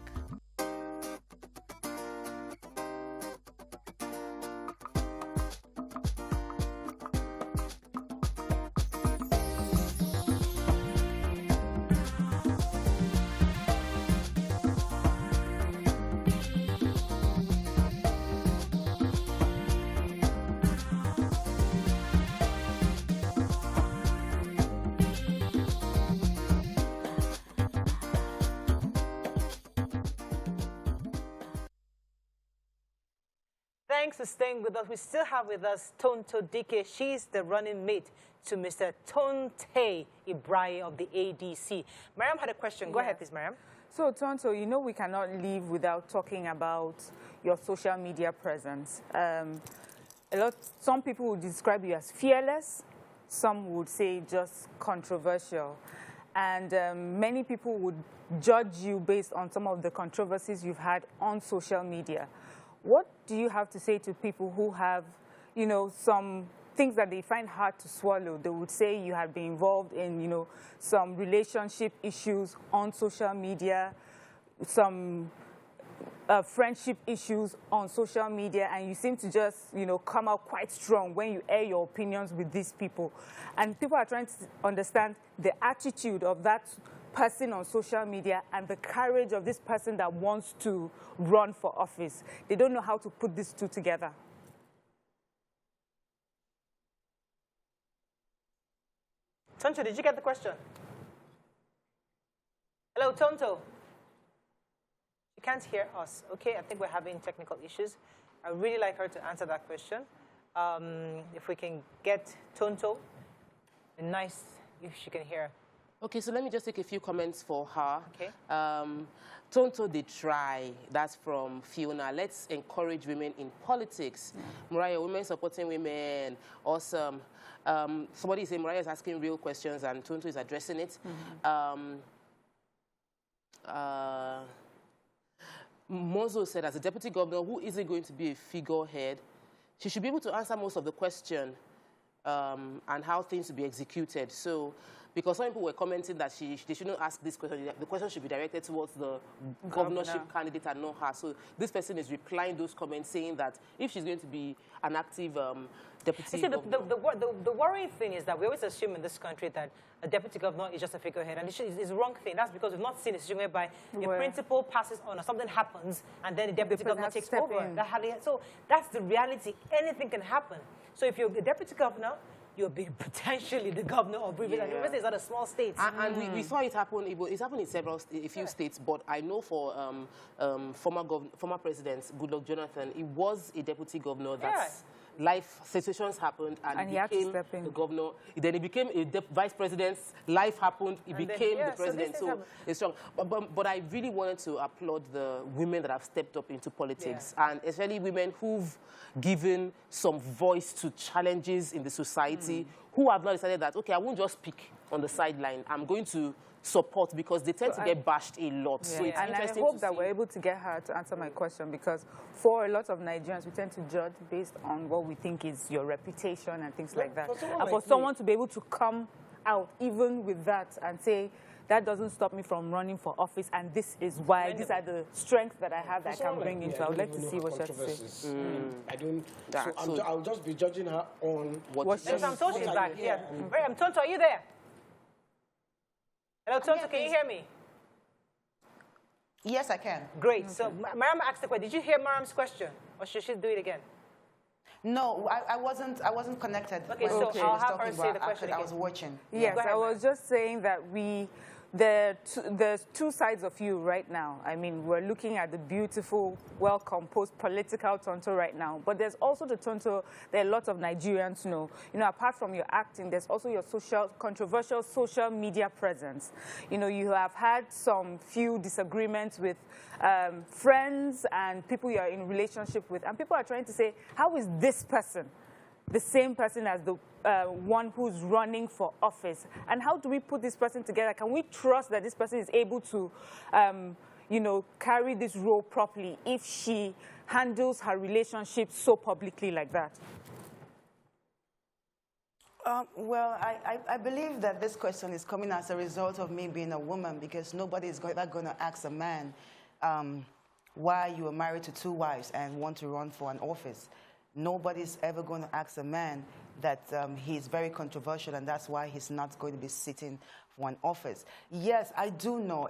Thanks for staying with us. We still have with us Tonto Dikeh. She's the running mate to Mr. Tonto Dikeh of the ADC. Mariam had a question. Go ahead, please, Mariam. So, Tonto, you know we cannot live without talking about your social media presence. Some people would describe you as fearless. Some would say just controversial. And many people would judge you based on some of the controversies you've had on social media. What do you have to say to people who have, you know, some things that they find hard to swallow? They would say you have been involved in, you know, some relationship issues on social media, some friendship issues on social media, and you seem to just, you know, come out quite strong when you air your opinions with these people. And people are trying to understand the attitude of that person on social media and the courage of this person that wants to run for office. They don't know how to put these two together. Tonto, did you get the question? Hello, Tonto. She can't hear us. Okay, I think we're having technical issues. I would really like her to answer that question. If we can get Tonto, nice if she can hear. Okay, so let me just take a few comments for her. Okay. Tonto Dikeh, that's from Fiona. Let's encourage women in politics. Yeah. Mariah, women supporting women, awesome. Somebody is saying Mariah is asking real questions and Tonto is addressing it. Mm-hmm. Mozo said, as a deputy governor, who isn't going to be a figurehead, she should be able to answer most of the question and how things will be executed. So, because some people were commenting that they shouldn't ask this question. The question should be directed towards the governorship candidate and not her. So this person is replying those comments saying that if she's going to be an active deputy governor. The worrying thing is that we always assume in this country that a deputy governor is just a figurehead. And it's a wrong thing. That's because we've not seen a situation whereby a principal passes on or something happens and then the deputy governor takes over. So that's the reality. Anything can happen. So if you're a deputy governor, you'll be potentially the governor of Rivers. And Rivers is not a small state. And we saw it happen. It's happened in a few states, but I know for former President Goodluck Jonathan, he was a deputy governor. That's life situations happened, and he became the governor. Then he became a vice president. Life happened. He became the president. So it's strong. But I really wanted to applaud the women that have stepped up into politics, and especially women who've given some voice to challenges in the society, who have now decided that, okay, I won't just speak on the sideline. I'm going to support, because they tend to get bashed a lot. So it's and interesting I hope that we're able to get her to answer my question, because for a lot of Nigerians, we tend to judge based on what we think is your reputation and things like that. And for someone to be able to come out even with that and say, that doesn't stop me from running for office, and this is why, these are the strengths that I have that I can bring into. I would like to see what she has to say. I don't, so I'll just be judging her on what she I'm Tonto is back. Tonto, are you there? Hello, Tonto, can you hear me? Yes, I can. Great. So, Mariam asked the question. Did you hear Mariam's question? Or should she do it again? No, I wasn't connected. Okay, so I'll have her say the question again. I was watching. Yes, I was just saying that there's two sides of you right now. I mean, we're looking at the beautiful, well-composed political Tonto right now. But there's also the Tonto that a lot of Nigerians know. You know, apart from your acting, there's also your controversial social media presence. You know, you have had some few disagreements with friends and people you're in relationship with. And people are trying to say, how is this person the same person as the one who's running for office? And how do we put this person together? Can we trust that this person is able to, you know, carry this role properly if she handles her relationship so publicly like that? Well, I believe that this question is coming as a result of me being a woman, because nobody is ever going to ask a man why you are married to 2 wives and want to run for an office. Nobody's ever going to ask a man that he's very controversial and that's why he's not going to be sitting for an office. Yes, I do know.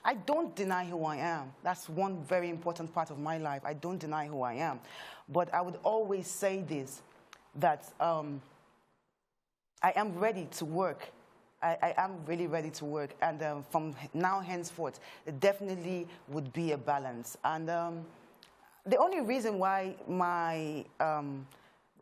I don't deny who I am. That's one very important part of my life. I don't deny who I am. But I would always say this, that I am ready to work. I am really ready to work. And from now henceforth, it definitely would be a balance. And the only reason why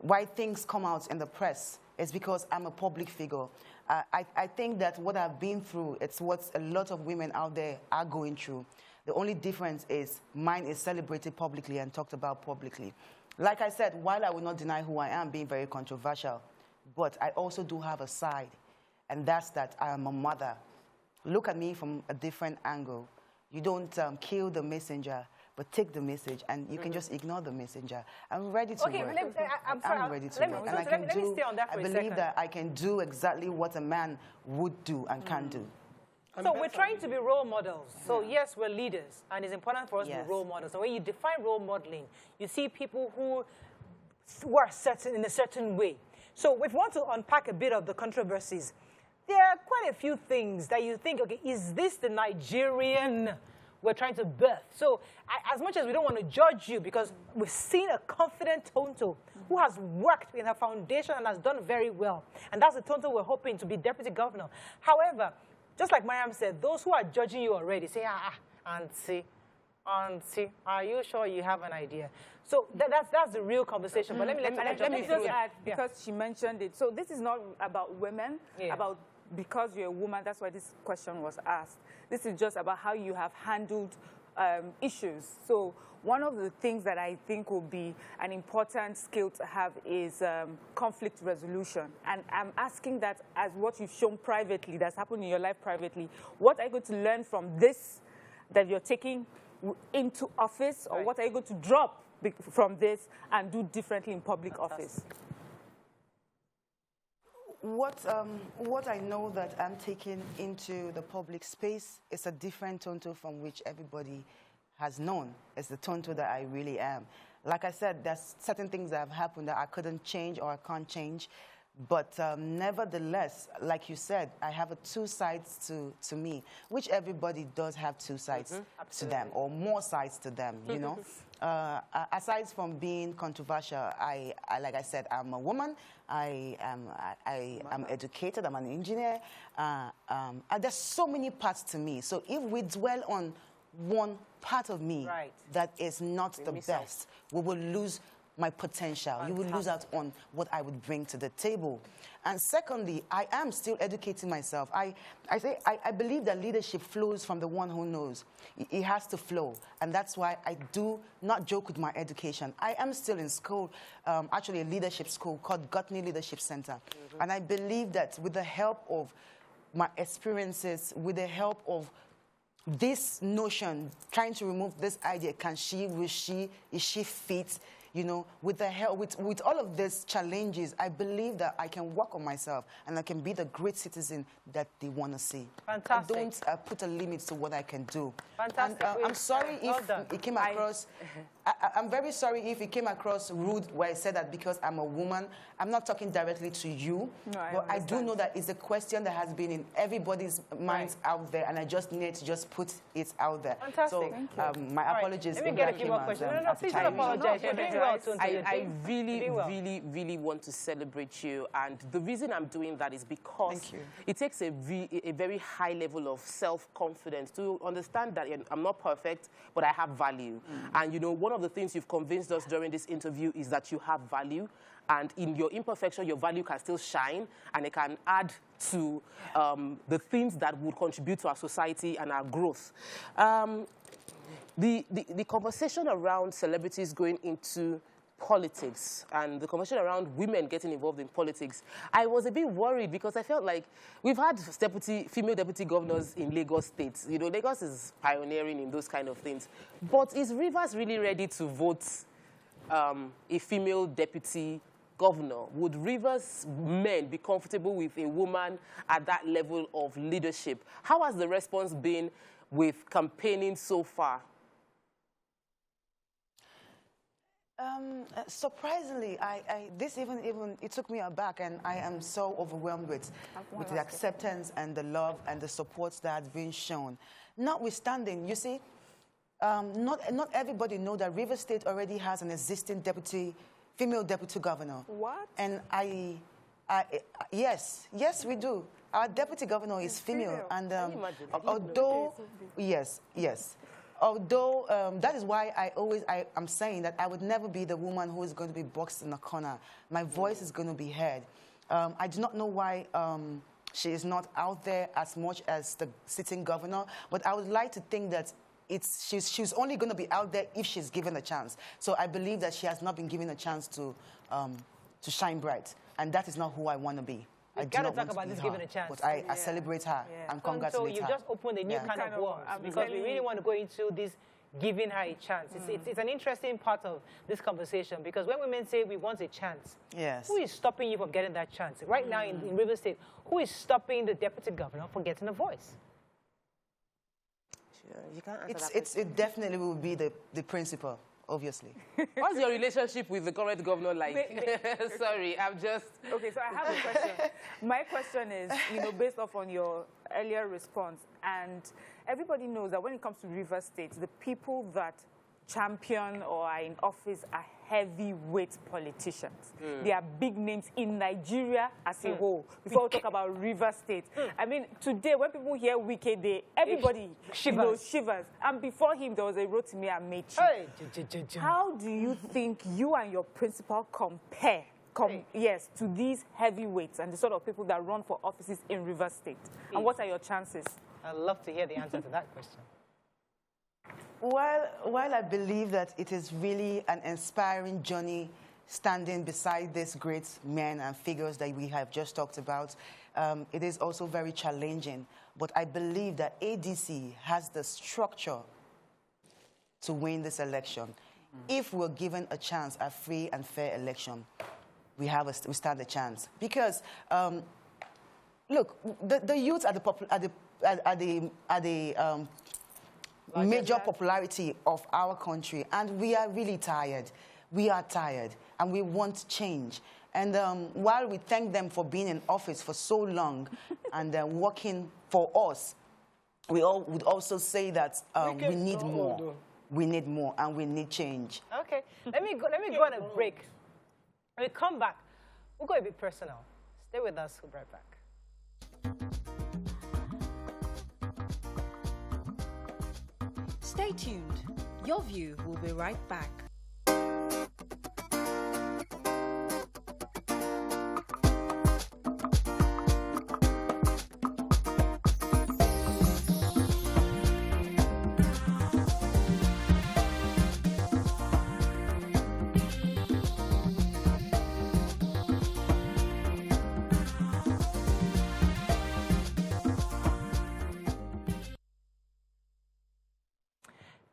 why things come out in the press is because I'm a public figure. I think that what I've been through, it's what a lot of women out there are going through. The only difference is mine is celebrated publicly and talked about publicly. Like I said, while I will not deny who I am, being very controversial, but I also do have a side, and that's that I am a mother. Look at me from a different angle. You don't kill the messenger, but take the message, and you can just ignore the messenger. I'm ready to work. I'm ready to work. And let me stay on that for a second. I believe that I can do exactly what a man would do and can do. So we're trying to be role models. So yes, we're leaders, and it's important for us to be role models. So when you define role modeling, you see people who are certain in a certain way. So if we want to unpack a bit of the controversies, there are quite a few things that you think, okay, is this the Nigerian we're trying to birth? So as much as we don't want to judge you, because we've seen a confident Tonto who has worked in her foundation and has done very well. And that's the Tonto we're hoping to be deputy governor. However, just like Mariam said, those who are judging you already say, auntie, are you sure you have an idea? So that's the real conversation. But let me just add, because she mentioned it. So this is not about women, about because you're a woman, that's why this question was asked. This is just about how you have handled issues. So one of the things that I think will be an important skill to have is conflict resolution. And I'm asking that as what you've shown privately, that's happened in your life privately, what are you going to learn from this that you're taking into office, or what are you going to drop from this and do differently in public office? What I know that I'm taking into the public space is a different Tonto from which everybody has known. It's the Tonto that I really am. Like I said, there's certain things that have happened that I couldn't change or I can't change, But nevertheless, like you said, I have two sides to me, which everybody does have two sides to them, or more sides to them, you know. Aside from being controversial, like I said, I'm a woman. I am educated. I'm an engineer. There's so many parts to me. So if we dwell on one part of me that is not the best, we will lose my potential. Fantastic. You will lose out on what I would bring to the table. And secondly, I am still educating myself. I believe that leadership flows from the one who knows. It has to flow. And that's why I do not joke with my education. I am still in school, actually a leadership school called GOTV Leadership Center. And I believe that with the help of my experiences, with the help of this notion, trying to remove this idea, can she, will she, is she fit? You know, with the help, with all of these challenges, I believe that I can work on myself and I can be the great citizen that they want to see. Fantastic. I don't put a limit to what I can do. Fantastic. And, I'm sorry if it came across, I'm very sorry if it came across rude where I said that because I'm a woman. I'm not talking directly to you, but I do know that it's a question that has been in everybody's minds out there, and I just need to just put it out there. Fantastic. So my apologies. Let me get a few more questions. No, please don't apologize. You're doing well, Tonto. I really want to celebrate you, and the reason I'm doing that is because it takes a very high level of self-confidence to understand that I'm not perfect, but I have value. And you know, one of the things you've convinced us during this interview is that you have value, and in your imperfection, your value can still shine, and it can add to the things that would contribute to our society and our growth. The conversation around celebrities going into politics and the conversation around women getting involved in politics, I was a bit worried because I felt like we've had female deputy governors in Lagos State. You know, Lagos is pioneering in those kind of things. But is Rivers really ready to vote a female deputy governor? Would Rivers men be comfortable with a woman at that level of leadership? How has the response been with campaigning so far? Surprisingly, it took me aback, and I am so overwhelmed with the acceptance and the love and the support that has been shown. Notwithstanding, you see, not everybody knows that Rivers State already has an existing female deputy governor. What? And yes, we do. Our deputy governor is female, and although, yes. Although that is why I'm saying that I would never be the woman who is going to be boxed in a corner. My voice is going to be heard. I do not know why she is not out there as much as the sitting governor, but I would like to think that she's only going to be out there if she's given a chance. So I believe that she has not been given a chance to shine bright, and that is not who I want to be. We've got to talk about this given a chance. But I celebrate her and congratulate her. So you just opened a new kind of world because we really want to go into this giving her a chance. It's an interesting part of this conversation because when women say we want a chance, who is stopping you from getting that chance? Right now in Rivers State, who is stopping the deputy governor from getting a voice? Sure, you can't answer that. It definitely will be the principal. Obviously. What's your relationship with the current governor like? Sorry, I'm just... Okay, so I have a question. My question is, you know, based off on your earlier response, and everybody knows that when it comes to Rivers State, the people that champion or are in office are heavyweight politicians. They are big names in Nigeria as a whole. Before we talk about Rivers State. I mean, today when people hear Wike Day, everybody shivers. And before him, there was a Rotimi Amechi. Hey. How do you think you and your principal compare to these heavyweights and the sort of people that run for offices in Rivers State? And what are your chances? I'd love to hear the answer to that question. While I believe that it is really an inspiring journey standing beside these great men and figures that we have just talked about, it is also very challenging. But I believe that ADC has the structure to win this election. If we're given a chance, a free and fair election, we stand a chance. Because, look, the youth are the major popularity of our country, and we are really tired. We are tired, and we want change. And while we thank them for being in office for so long and working for us, we all would also say that we need more. We need more, and we need change. Okay, let me go on a break. When we come back, we'll go a bit personal. Stay with us. We'll be right back. Stay tuned. Your View will be right back.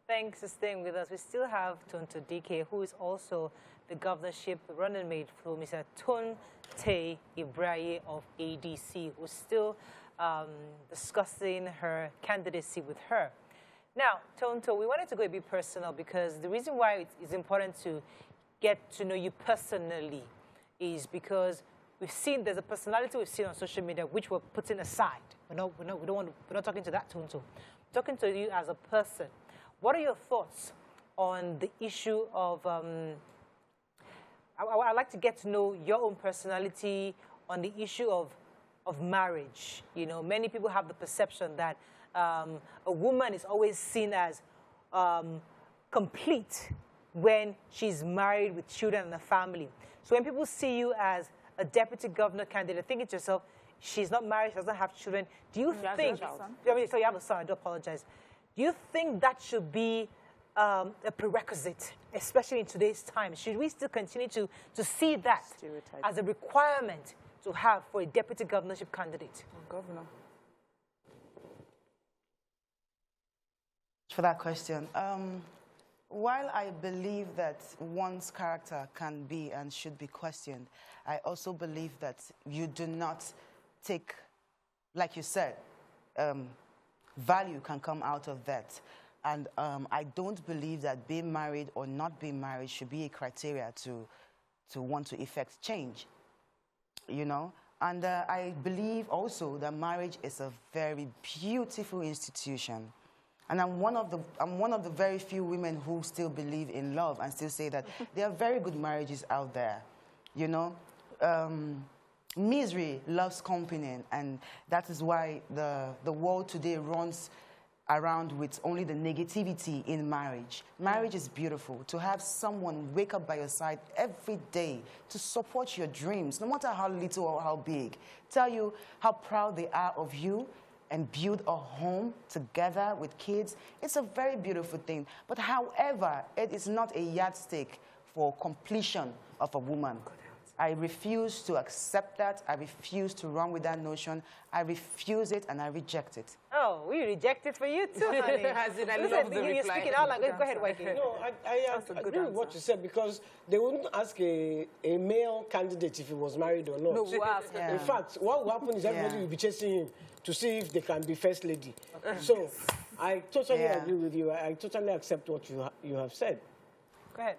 Thanks for staying with us. We still have Tonto Dikeh, who is also the governorship running mate for Mr. Tonto Dikeh of ADC, who's still discussing her candidacy with her. Now, Tonto, we wanted to go a bit personal because the reason why it's important to get to know you personally is because there's a personality we've seen on social media which we're putting aside. We're not talking to that Tonto. We're talking to you as a person. What are your thoughts on the issue of, I'd like to get to know your own personality on the issue of marriage. You know, many people have the perception that a woman is always seen as complete when she's married with children and a family. So when people see you as a deputy governor candidate, think to yourself, she's not married, she doesn't have children. Do you think, so you have a son, I do apologize. Do you think that should be a prerequisite, especially in today's time? Should we still continue to see that as a requirement to have for a deputy governorship candidate? Governor. For that question, while I believe that one's character can be and should be questioned, I also believe that you do not take, like you said, value can come out of that. And I don't believe that being married or not being married should be a criteria to want to effect change, you know? And I believe also that marriage is a very beautiful institution. And I'm one of the very few women who still believe in love and still say that there are very good marriages out there, you know? Misery loves company, and that is why the world today runs around with only the negativity in marriage. Marriage is beautiful. To have someone wake up by your side every day to support your dreams, no matter how little or how big, tell you how proud they are of you, and build a home together with kids, it's a very beautiful thing. But however, it is not a yardstick for completion of a woman. I refuse to accept that. I refuse to run with that notion. I refuse it and I reject it. Oh, we reject it for you too, honey. You're speaking out language. Go ahead, Waike. No, I agree with what you said, because they wouldn't ask a male candidate if he was married or not. No, we'll ask. In fact, what will happen is everybody will be chasing him to see if they can be first lady. So I totally agree with you. I totally accept what you have said. Go ahead.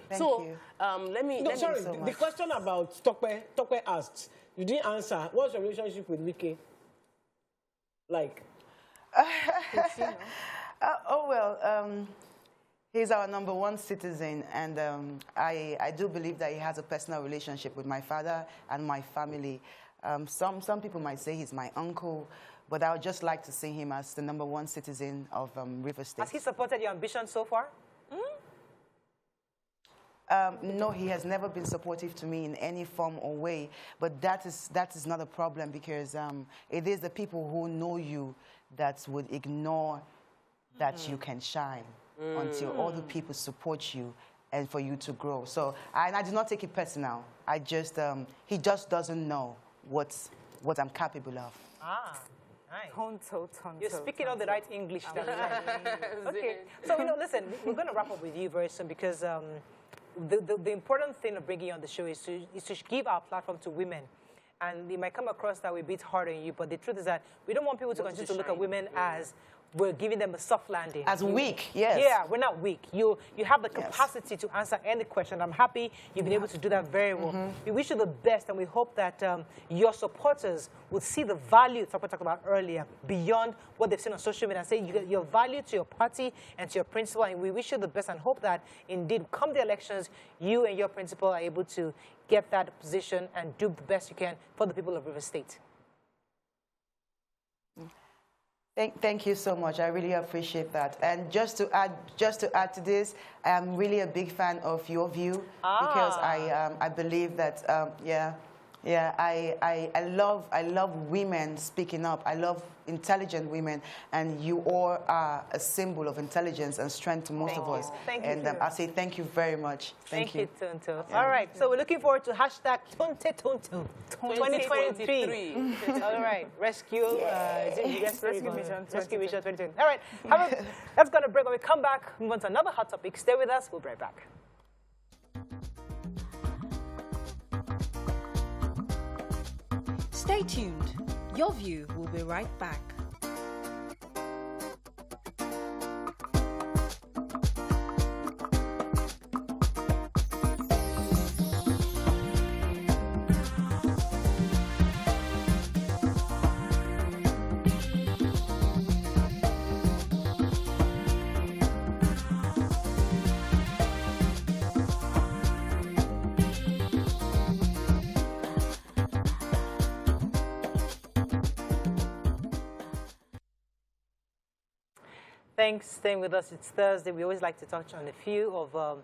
Thank you. Sorry, so the question about Tope asked, you didn't answer. What's your relationship with Wike? Like? He's our #1 citizen, and I do believe that he has a personal relationship with my father and my family. Some people might say he's my uncle, but I would just like to see him as the #1 citizen of River State. Has he supported your ambition so far? No, he has never been supportive to me in any form or way. But that is not a problem, because it is the people who know you that would ignore that you can shine until all the people support you and for you to grow. So I do not take it personal. I just he just doesn't know what I'm capable of. Ah. Nice. Tonto. You're speaking all the right English. Okay, so listen, we're going to wrap up with you very soon, because the important thing of bringing you on the show is to give our platform to women. And it might come across that we're a bit hard on you, but the truth is that we don't want people to continue to look at women as we're giving them a soft landing. As weak, yes. Yeah, we're not weak. You have the capacity to answer any question. I'm happy you've been able to do that very well. We wish you the best, and we hope that your supporters will see the value that we talked about earlier beyond what they've seen on social media and say your value to your party and to your principal. And we wish you the best and hope that indeed, come the elections, you and your principal are able to get that position and do the best you can for the people of River State. Thank you so much. I really appreciate that. And just to add to this, I'm really a big fan of your view because I believe that I love women speaking up. I love intelligent women, and you all are a symbol of intelligence and strength to most of us. Thank you. And I say thank you very much. Thank you. Tonto. Yeah. All right, so we're looking forward to hashtag Tonto 2023. All right, rescue Mission 2020. All right, let's go to break. When we come back, move on to another hot topic. Stay with us. We'll be right back. Stay tuned. Your View will be right back. Thanks for staying with us. It's Thursday. We always like to touch on a few of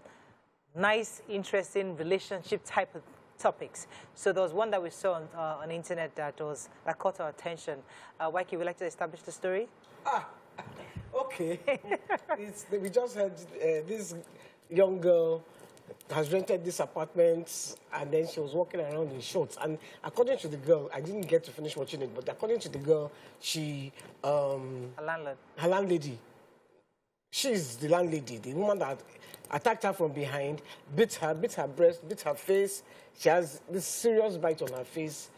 nice, interesting relationship type of topics. So there was one that we saw on the internet that caught our attention. Waiki, would you like to establish the story? Okay. We just heard this young girl has rented this apartment, and then she was walking around in shorts. And according to the girl, I didn't get to finish watching it, but according to the girl, she A landlord. her landlady. She's the landlady, the woman that attacked her from behind, bit her breast, bit her face. She has this serious bite on her face.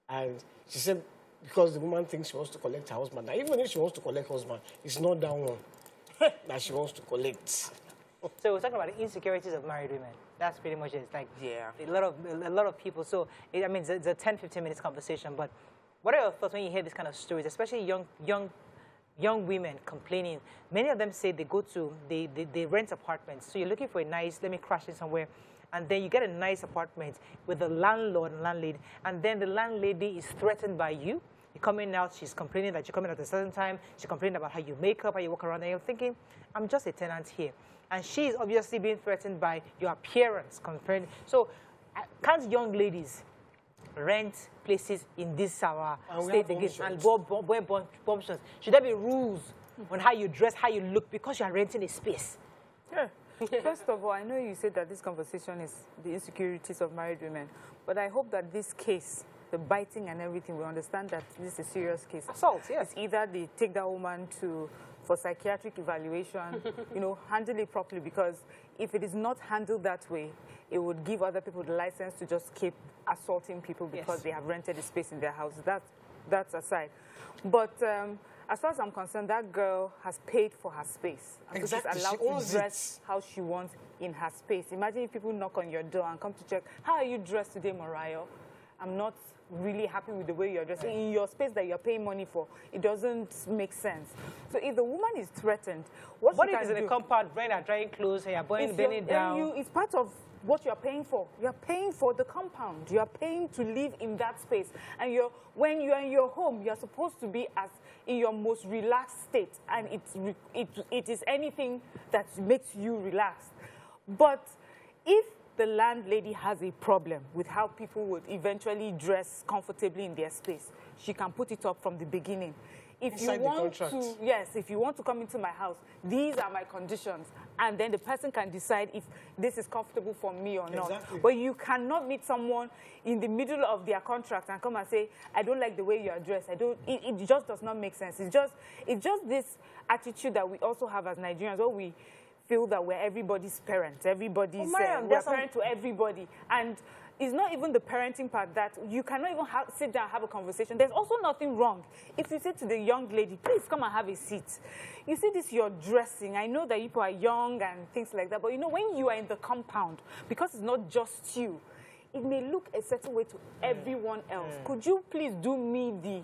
And she said, because the woman thinks she wants to collect her husband. Now, even if she wants to collect her husband, it's not that one that she wants to collect. So we're talking about the insecurities of married women. That's pretty much it. It's like a lot of people. So I mean, it's a 10-15 minutes conversation. But what are your thoughts when you hear this kind of stories, especially young women complaining? Many of them say they rent apartments. So you're looking for a nice, let me crash in somewhere, and then you get a nice apartment with the landlord and landlady, and then the landlady is threatened by you. You're coming out, she's complaining that you're coming out at a certain time. She's complaining about how you make up, how you walk around, and you're thinking, I'm just a tenant here. And she's obviously being threatened by your appearance. So can't young ladies rent places in this our state again and wear bumptions? Should there be rules on how you dress, how you look, because you are renting a space? Yeah. First of all, I know you said that this conversation is the insecurities of married women, but I hope that this case, the biting and everything, we understand that this is a serious case. Assault, yes. It's either they take that woman for psychiatric evaluation, handle it properly, because if it is not handled that way, it would give other people the license to just keep assaulting people because they have rented a space in their house. That's aside. But as far as I'm concerned, that girl has paid for her space. Exactly. So she's allowed to dress how she wants in her space. Imagine if people knock on your door and come to check, how are you dressed today, Mariah? I'm not really happy with the way you're dressing in your space that you're paying money for. It doesn't make sense. So if the woman is threatened, what if it's in the compound, wearing her drying clothes, you're bending down? It's part of what you're paying for. You're paying for the compound. You're paying to live in that space. And when you're in your home, you're supposed to be in your most relaxed state. And it is anything that makes you relaxed. But if the landlady has a problem with how people would eventually dress comfortably in their space, she can put it up from the beginning. If you want to come into my house, these are my conditions, and then the person can decide if this is comfortable for me or not. Exactly. But you cannot meet someone in the middle of their contract and come and say, I don't like the way you are dressed. It just does not make sense. It's just this attitude that we also have as Nigerians, where we feel that we're everybody's parent. We're parent to everybody. And it's not even the parenting part that you cannot even sit down and have a conversation. There's also nothing wrong if you say to the young lady, please come and have a seat. You see this, you're dressing. I know that people are young and things like that, but you know, when you are in the compound, because it's not just you, it may look a certain way to everyone else. Could you please do me the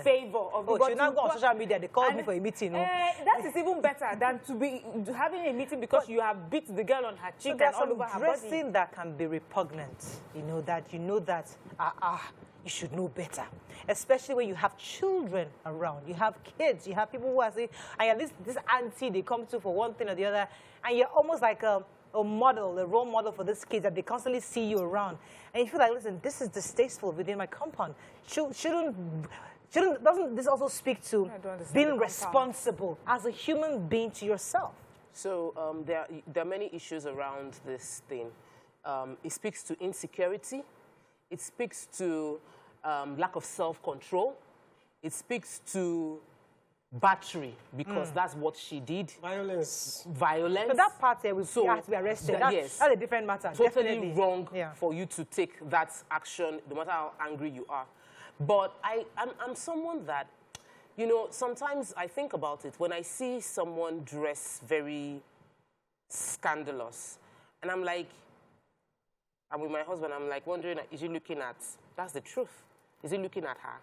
favor of should not go on social media. They called me for a meeting. That is even better than to be having a meeting because you have beat the girl on her cheek and all over her body. Dressing that can be repugnant. You know that you should know better, especially when you have children around. You have kids. You have people who are saying, and this auntie they come to for one thing or the other, and you're almost like a model, a role model for these kids that they constantly see you around. And you feel like, listen, this is distasteful within my compound. Doesn't this also speak to being responsible as a human being to yourself? So there are many issues around this thing. It speaks to insecurity. It speaks to lack of self-control. It speaks to battery, because that's what she did. Violence. So that part there, we have to be arrested. That's a different matter. Totally Definitely wrong for you to take that action, no matter how angry you are. But I'm someone that, you know, sometimes I think about it when I see someone dress very scandalous, and I'm like, I'm with my husband, I'm like wondering, is he looking at, that's the truth, is he looking at her?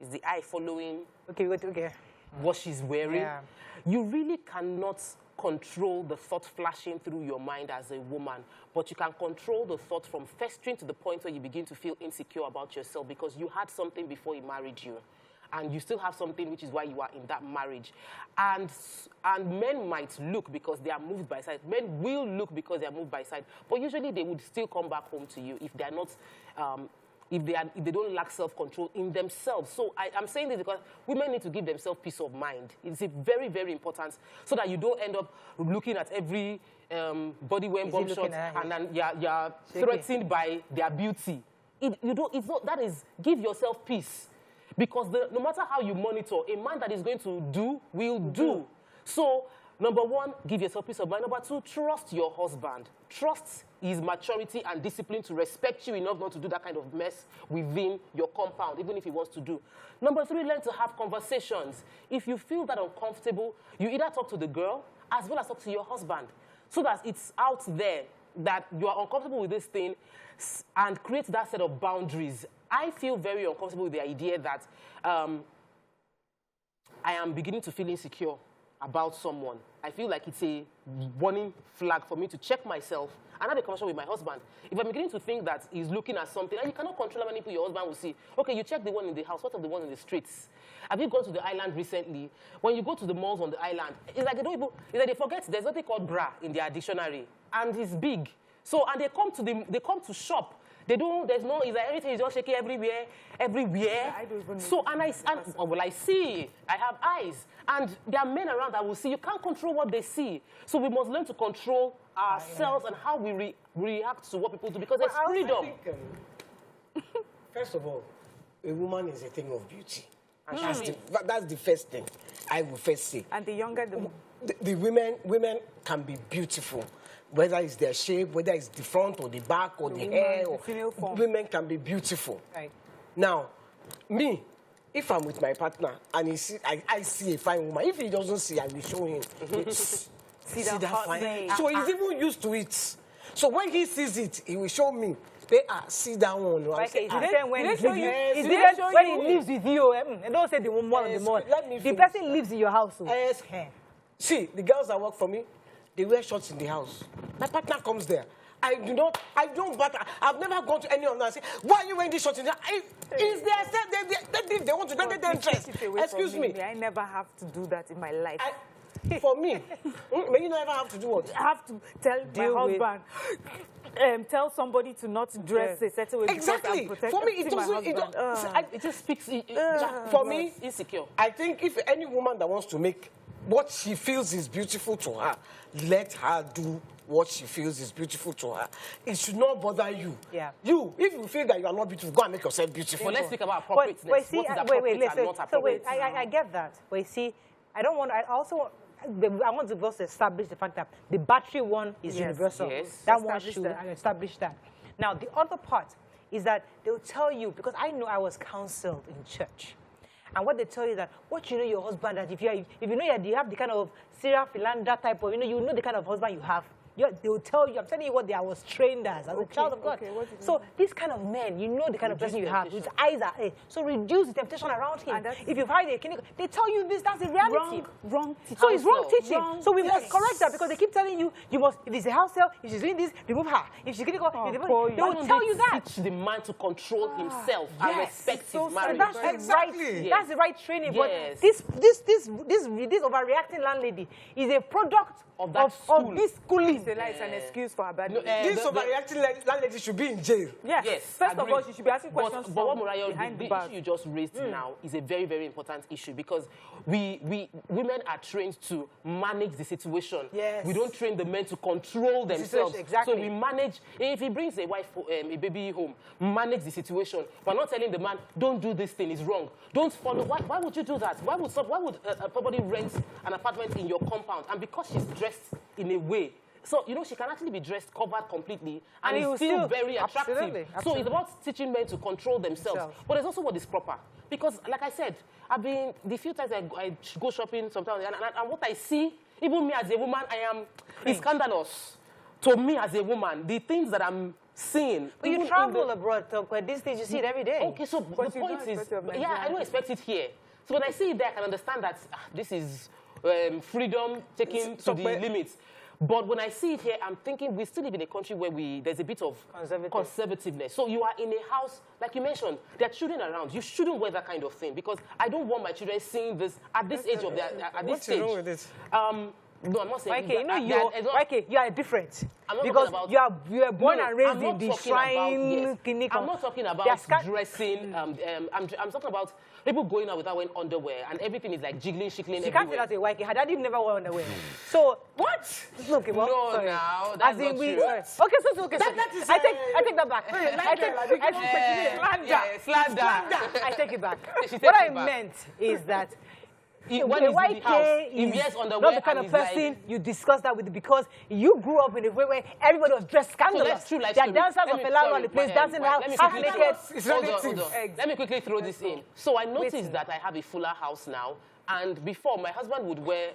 Is the eye following what she's wearing? Yeah. You really cannot control the thought flashing through your mind as a woman, but you can control the thought from festering to the point where you begin to feel insecure about yourself because you had something before he married you, and you still have something, which is why you are in that marriage. And men might look because they are moved by sight. Men will look because they are moved by sight, but usually they would still come back home to you if they are not if they don't lack self-control in themselves. So I'm saying this because women need to give themselves peace of mind. It's very, very important so that you don't end up looking at every body wearing bomb shot and then you're threatened by their beauty. That is, give yourself peace. Because no matter how you monitor, a man that is going to do will do. So, number one, give yourself peace of mind. Number two, trust your husband. Trust his maturity and discipline to respect you enough not to do that kind of mess within your compound, even if he wants to do. Number three, learn to have conversations. If you feel that uncomfortable, you either talk to the girl as well as talk to your husband, so that it's out there that you are uncomfortable with this thing, and create that set of boundaries. I feel very uncomfortable with the idea that I am beginning to feel insecure about someone. I feel like it's a warning flag for me to check myself and have a conversation with my husband. If I'm beginning to think that he's looking at something, and you cannot control how many people your husband will see. Okay, you check the one in the house. What of the one in the streets? Have you gone to the island recently? When you go to the malls on the island, it's like they forget there's nothing called bra in their dictionary, and it's big. So, and they come to shop. It's like everything is just shaking everywhere. Yeah, I don't even know. So, I see, I have eyes. And there are men around that will see. You can't control what they see. So we must learn to control ourselves and how we react to what people do, because there's freedom. I think, first of all, a woman is a thing of beauty. And that's the first thing I will first say. And the younger the women can be beautiful. Whether it's their shape, whether it's the front or the back or the hair, women can be beautiful. Right. Now, me, if I'm with my partner and I see a fine woman, if he doesn't see, I will show him. See that fine. So he's even used to it. So when he sees it, he will show me. See that one. It's different when he lives with you. And don't say the one more on the more. The person lives in your house. See, the girls that work for me, they wear shorts in the house. My partner comes there. I don't bother. I've never gone to any of them and say, why are you wearing this shorts in there? Is there, they want to get their dress. Excuse me. I never have to do that in my life. For me, you never have to do what? I have to tell my husband, tell somebody to not dress a certain way. Exactly. For me, it just speaks. For me, insecure. I think if any woman that wants to make what she feels is beautiful to her, let her do what she feels is beautiful to her. It should not bother you. Yeah. If you feel that you are not beautiful, go and make yourself beautiful. But let's speak about appropriateness. What is appropriate and not appropriate? I get that. But you see, I want to just establish the fact that the battery one is universal. Yes. That one should establish that. Now, the other part is that they'll tell you, because I know I was counseled in church, and what they tell you that, what you know your husband, that if you know you have the kind of serial philander type of, you know the kind of husband you have, they will tell you, I'm telling you what I was trained as a child of God. So this kind of men, you know the kind of person you have, his eyes are, so reduce the temptation around him. If you've hired they tell you this, that's the reality. Wrong teaching. So it's wrong teaching. So we must correct that, because they keep telling you, you must, if it's a house sale, if she's doing this, remove her. If she's going to go, they will tell you that. Teach the man to control himself and respect his marriage. That's that's the right training. But this overreacting landlady is a product of this schooling. It's an excuse for her bad. This overreacting landlady should be in jail. Yes. First of all, she should be asking questions. But what Morayo, the issue you just raised now is a very, very important issue, because women are trained to manage the situation. Yes. We don't train the men to control themselves. Exactly. So we manage. If he brings a wife, a baby home, manage the situation. We're not telling the man, don't do this thing, it's wrong. Don't follow. Why would you do that? Why would somebody rent an apartment in your compound, and because she's dressed in a way, so, you know, she can actually be dressed, covered completely, and it's still very attractive. Absolutely. So it's about teaching men to control themselves. But there's also what is proper. Because, like I said, the few times I go shopping sometimes, and what I see, even me as a woman, it's scandalous. To me as a woman, the things that I'm seeing. But you travel abroad, where these things, you see it every day. Okay, so the point is, I don't expect it here. So when I see it there, I can understand that this is freedom taken to the limits. But when I see it here, I'm thinking we still live in a country where there's a bit of conservativeness. So you are in a house, like you mentioned, there are children around. You shouldn't wear that kind of thing, because I don't want my children seeing this at this age of at this stage. What's wrong with this? No, I'm not saying. You are different. I'm not because about, you are born and raised in the shrine clinic. I'm not talking about dressing. I'm talking about people going out without wearing underwear, and everything is like jiggling, shiggling. You can't say that a YK. Her daddy never wore underwear. So what? Okay, well, no, sorry. now that's not true. Okay. I take that back. Slander. I take it back. What I meant is that when he's in the house, he wears underwear, not the kind of person you discuss that with, because you grew up in a way where everybody was dressed scandalous. So let's there are dancers of Fellow on the place dancing around half naked. Hold on. Let me quickly throw this in. So I noticed that I have a fuller house now, and before my husband would wear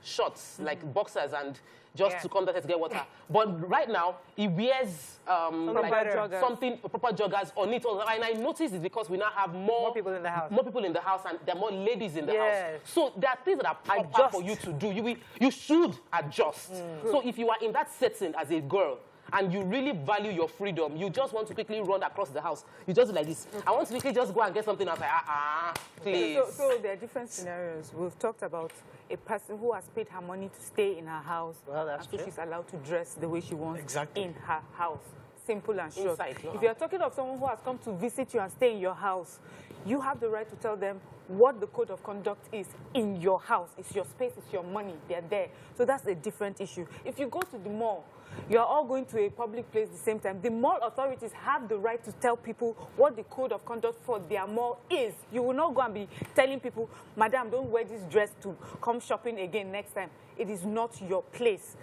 shorts like boxers and just to come down to get water. But right now, he wears proper joggers on it. And I noticed it's because we now have more people in the house. More people in the house, and there are more ladies in the house. So there are things that are proper for you to do. You should adjust. So if you are in that setting as a girl, and you really value your freedom, you just want to quickly run across the house. You just do like this. I want to quickly just go and get something else. Like, please. So there are different scenarios. We've talked about a person who has paid her money to stay in her house. Well, that's true. So she's allowed to dress the way she wants in her house. Simple and short. Inside, if you're talking of someone who has come to visit you and stay in your house, you have the right to tell them what the code of conduct is in your house. It's your space, it's your money, they're there. So that's a different issue. If you go to the mall, you're all going to a public place at the same time. The mall authorities have the right to tell people what the code of conduct for their mall is. You will not go and be telling people, Madam, don't wear this dress to come shopping again next time. It is not your place.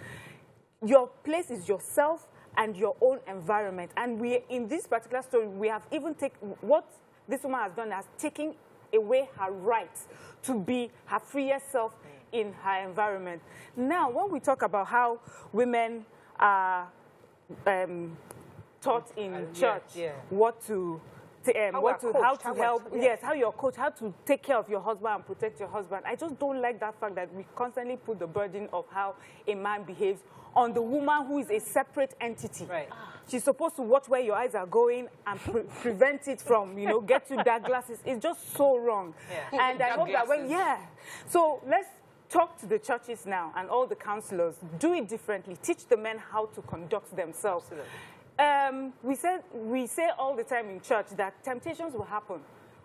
Your place is yourself and your own environment. And in this particular story, we have even taken what this woman has done as taking away her right to be her freest self in her environment. Now, when we talk about how women are taught in church how you're coached, how to take care of your husband and protect your husband. I just don't like that fact that we constantly put the burden of how a man behaves on the woman who is a separate entity. Right. She's supposed to watch where your eyes are going and prevent it from, get you dark glasses. It's just so wrong. Yeah. And I hope that So let's talk to the churches now and all the counselors. Do it differently. Teach the men how to conduct themselves. We say all the time in church that temptations will happen,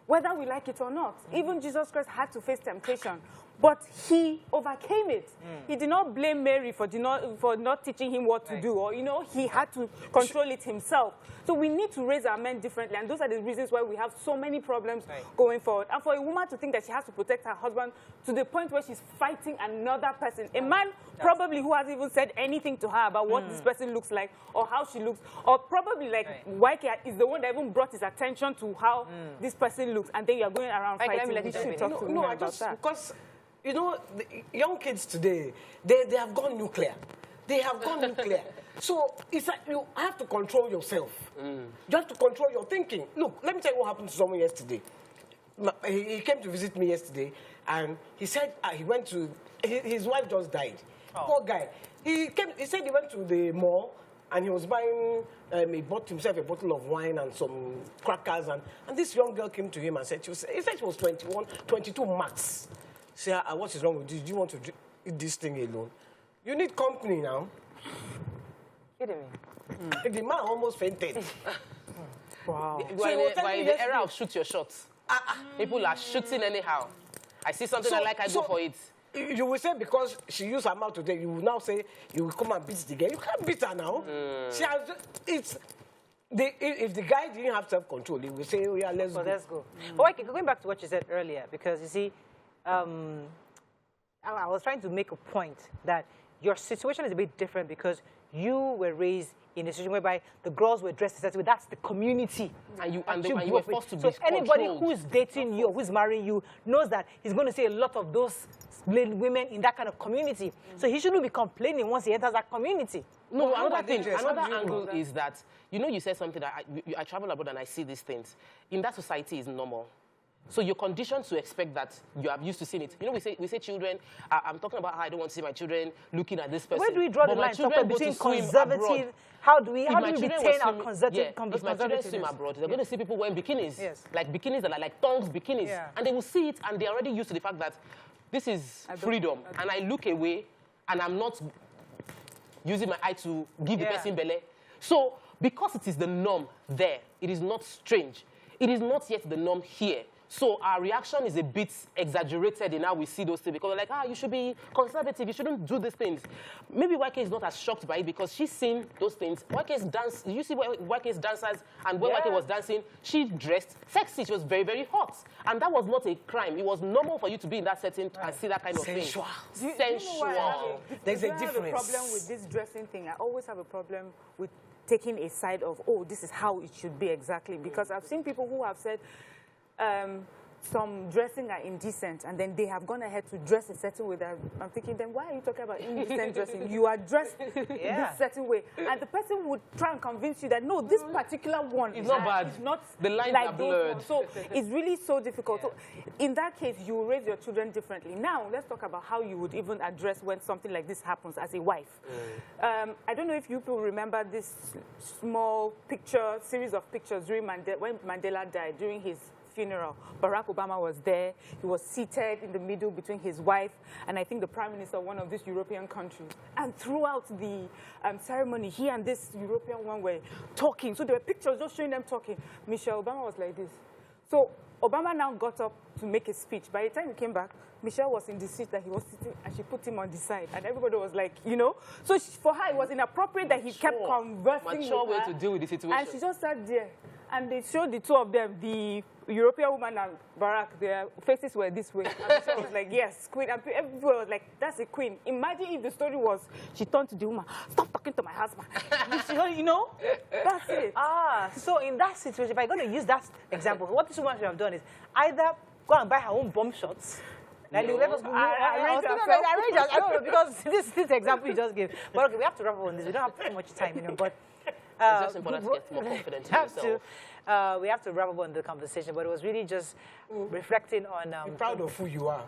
whether we like it or not. Even Jesus Christ had to face temptation. But he overcame it. He did not blame Mary for not teaching him what to do, or, you know, he had to control it himself. So we need to raise our men differently, and those are the reasons why we have so many problems going forward. And for a woman to think that she has to protect her husband to the point where she's fighting another person, a man probably who hasn't even said anything to her about what this person looks like or how she looks, or probably like YK is the one that even brought his attention to how this person looks, and then you're going around fighting. Let me talk to me about that. Because, you know, the young kids today, they have gone nuclear. They have gone nuclear. So it's like you have to control yourself. You have to control your thinking. Look, let me tell you what happened to someone yesterday. He came to visit me yesterday, and he said he went to, his wife just died. Poor guy. He said he went to the mall, and he was buying, he bought himself a bottle of wine and some crackers, and this young girl came to him and said, he said she was 21, 22 max. She said, what is wrong with you? Do you want to eat this thing alone? You need company now. Kidding me? The man almost fainted. Wow. We're in the era of shoot your shots. People are shooting anyhow. I see something I like, I go for it. You will say because she used her mouth today, you will now say you will come and beat the girl. You can't beat her now. She has, if the guy didn't have self-control, he will say, oh yeah, let's go. Let's go. But okay, going back to what you said earlier, because you see, I was trying to make a point that your situation is a bit different because you were raised in a situation whereby the girls were dressed a certain way. That's the community. And you were forced to be So anybody controlled. who is dating you or who is marrying you knows that he's going to see a lot of those women in that kind of community. So he shouldn't be complaining once he enters that community. No, another angle is that, you know, you said something that I travel abroad and I see these things. In that society is normal. So you're conditioned to expect that you are used to seeing it. You know, we say children, I'm talking about how I don't want to see my children looking at this person. Where do we draw the line between conservative? How do we retain our conservative? If my children swim abroad, they're going to see people wearing bikinis. Yes. Like bikinis that are like tongues bikinis. Yeah. And they will see it and they're already used to the fact that this is freedom. And I look away and I'm not using my eye to give the person belly. So because it is the norm there, it is not strange. It is not yet the norm here. So our reaction is a bit exaggerated in how we see those things because we're like, you should be conservative, you shouldn't do these things. Maybe YK is not as shocked by it because she's seen those things. YK's dance, you see YK's dancers and when YK was dancing, she dressed sexy, she was very, very hot. And that was not a crime. It was normal for you to be in that setting and see that kind of thing. Sensual. There's a difference. I have a problem with this dressing thing. I always have a problem with taking a side of, this is how it should be exactly. Because I've seen people who have said, some dressing are indecent, and then they have gone ahead to dress a certain way. That I'm thinking, then why are you talking about indecent dressing? You are dressed this certain way, and the person would try and convince you that no, this particular one is not bad. It's not the lines like are blurred. So it's really so difficult. So in that case, you will raise your children differently. Now let's talk about how you would even address when something like this happens as a wife. I don't know if you people remember this small series of pictures during when Mandela died during his funeral. Barack Obama was there. He was seated in the middle between his wife and I think the prime minister of one of these European countries. And throughout the ceremony, he and this European one were talking. So there were pictures just showing them talking. Michelle Obama was like this. So Obama now got up to make a speech. By the time he came back, Michelle was in the seat that he was sitting and she put him on the side. And everybody was like, you know. So for her, it was inappropriate that he kept conversing with her. Way to deal with the situation. And she just sat there. And they showed the two of them, the European woman and Barack, their faces were this way. And Michelle was like, yes, queen. And everybody was like, that's a queen. Imagine if the story was, she turned to the woman, stop talking to my husband. You know? That's it. So in that situation, if I'm going to use that example, what this woman should have done is either go and buy her own bomb shots. I don't know, because this example you just gave. But okay, we have to wrap up on this. We don't have too much time, you know, but it's just important to get more confident in yourself. We have to wrap up on the conversation, but it was really just reflecting on... be proud of who you are.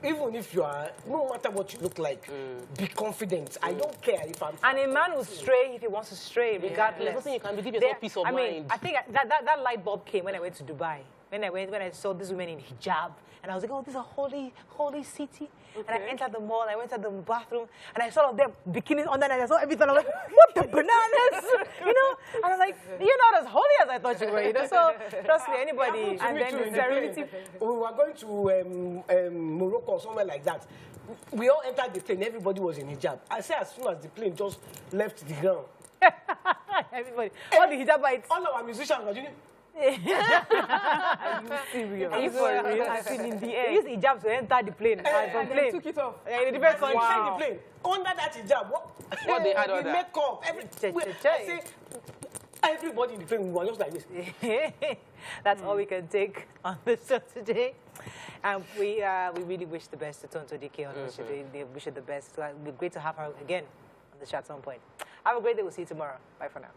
Even if you are, no matter what you look like, be confident. I don't care if I'm... And a man will stray if he wants to stray, regardless. There's nothing you can do. Give yourself peace of mind. I think that light bulb came when I went to Dubai. when I saw these women in hijab, and I was like, oh, this is a holy city. Okay. And I entered the mall, I went to the bathroom, and I saw them bikinis under, and I saw everything. I was like, what the bananas? You know? And I was like, you're not as holy as I thought you were, you know? So, trust me, anybody. And then the serenity. We were going to Morocco or somewhere like that. We all entered the plane, everybody was in hijab. I say as soon as the plane just left the ground. Everybody, all the hijabites. All our musicians were doing. Are you serious? Are you for real? I've been in the air. They used hijab to enter the plane. And they took it off. In a different country. Wow. The plane. Under that hijab, What they had on the that? makeup, everything. I say, everybody in the plane, we were just like this. That's all we can take on the show today. And we really wish the best to Tonto Dikeh on the show. We wish her the best. So it'd be great to have her again on the show at some point. Have a great day. We'll see you tomorrow. Bye for now.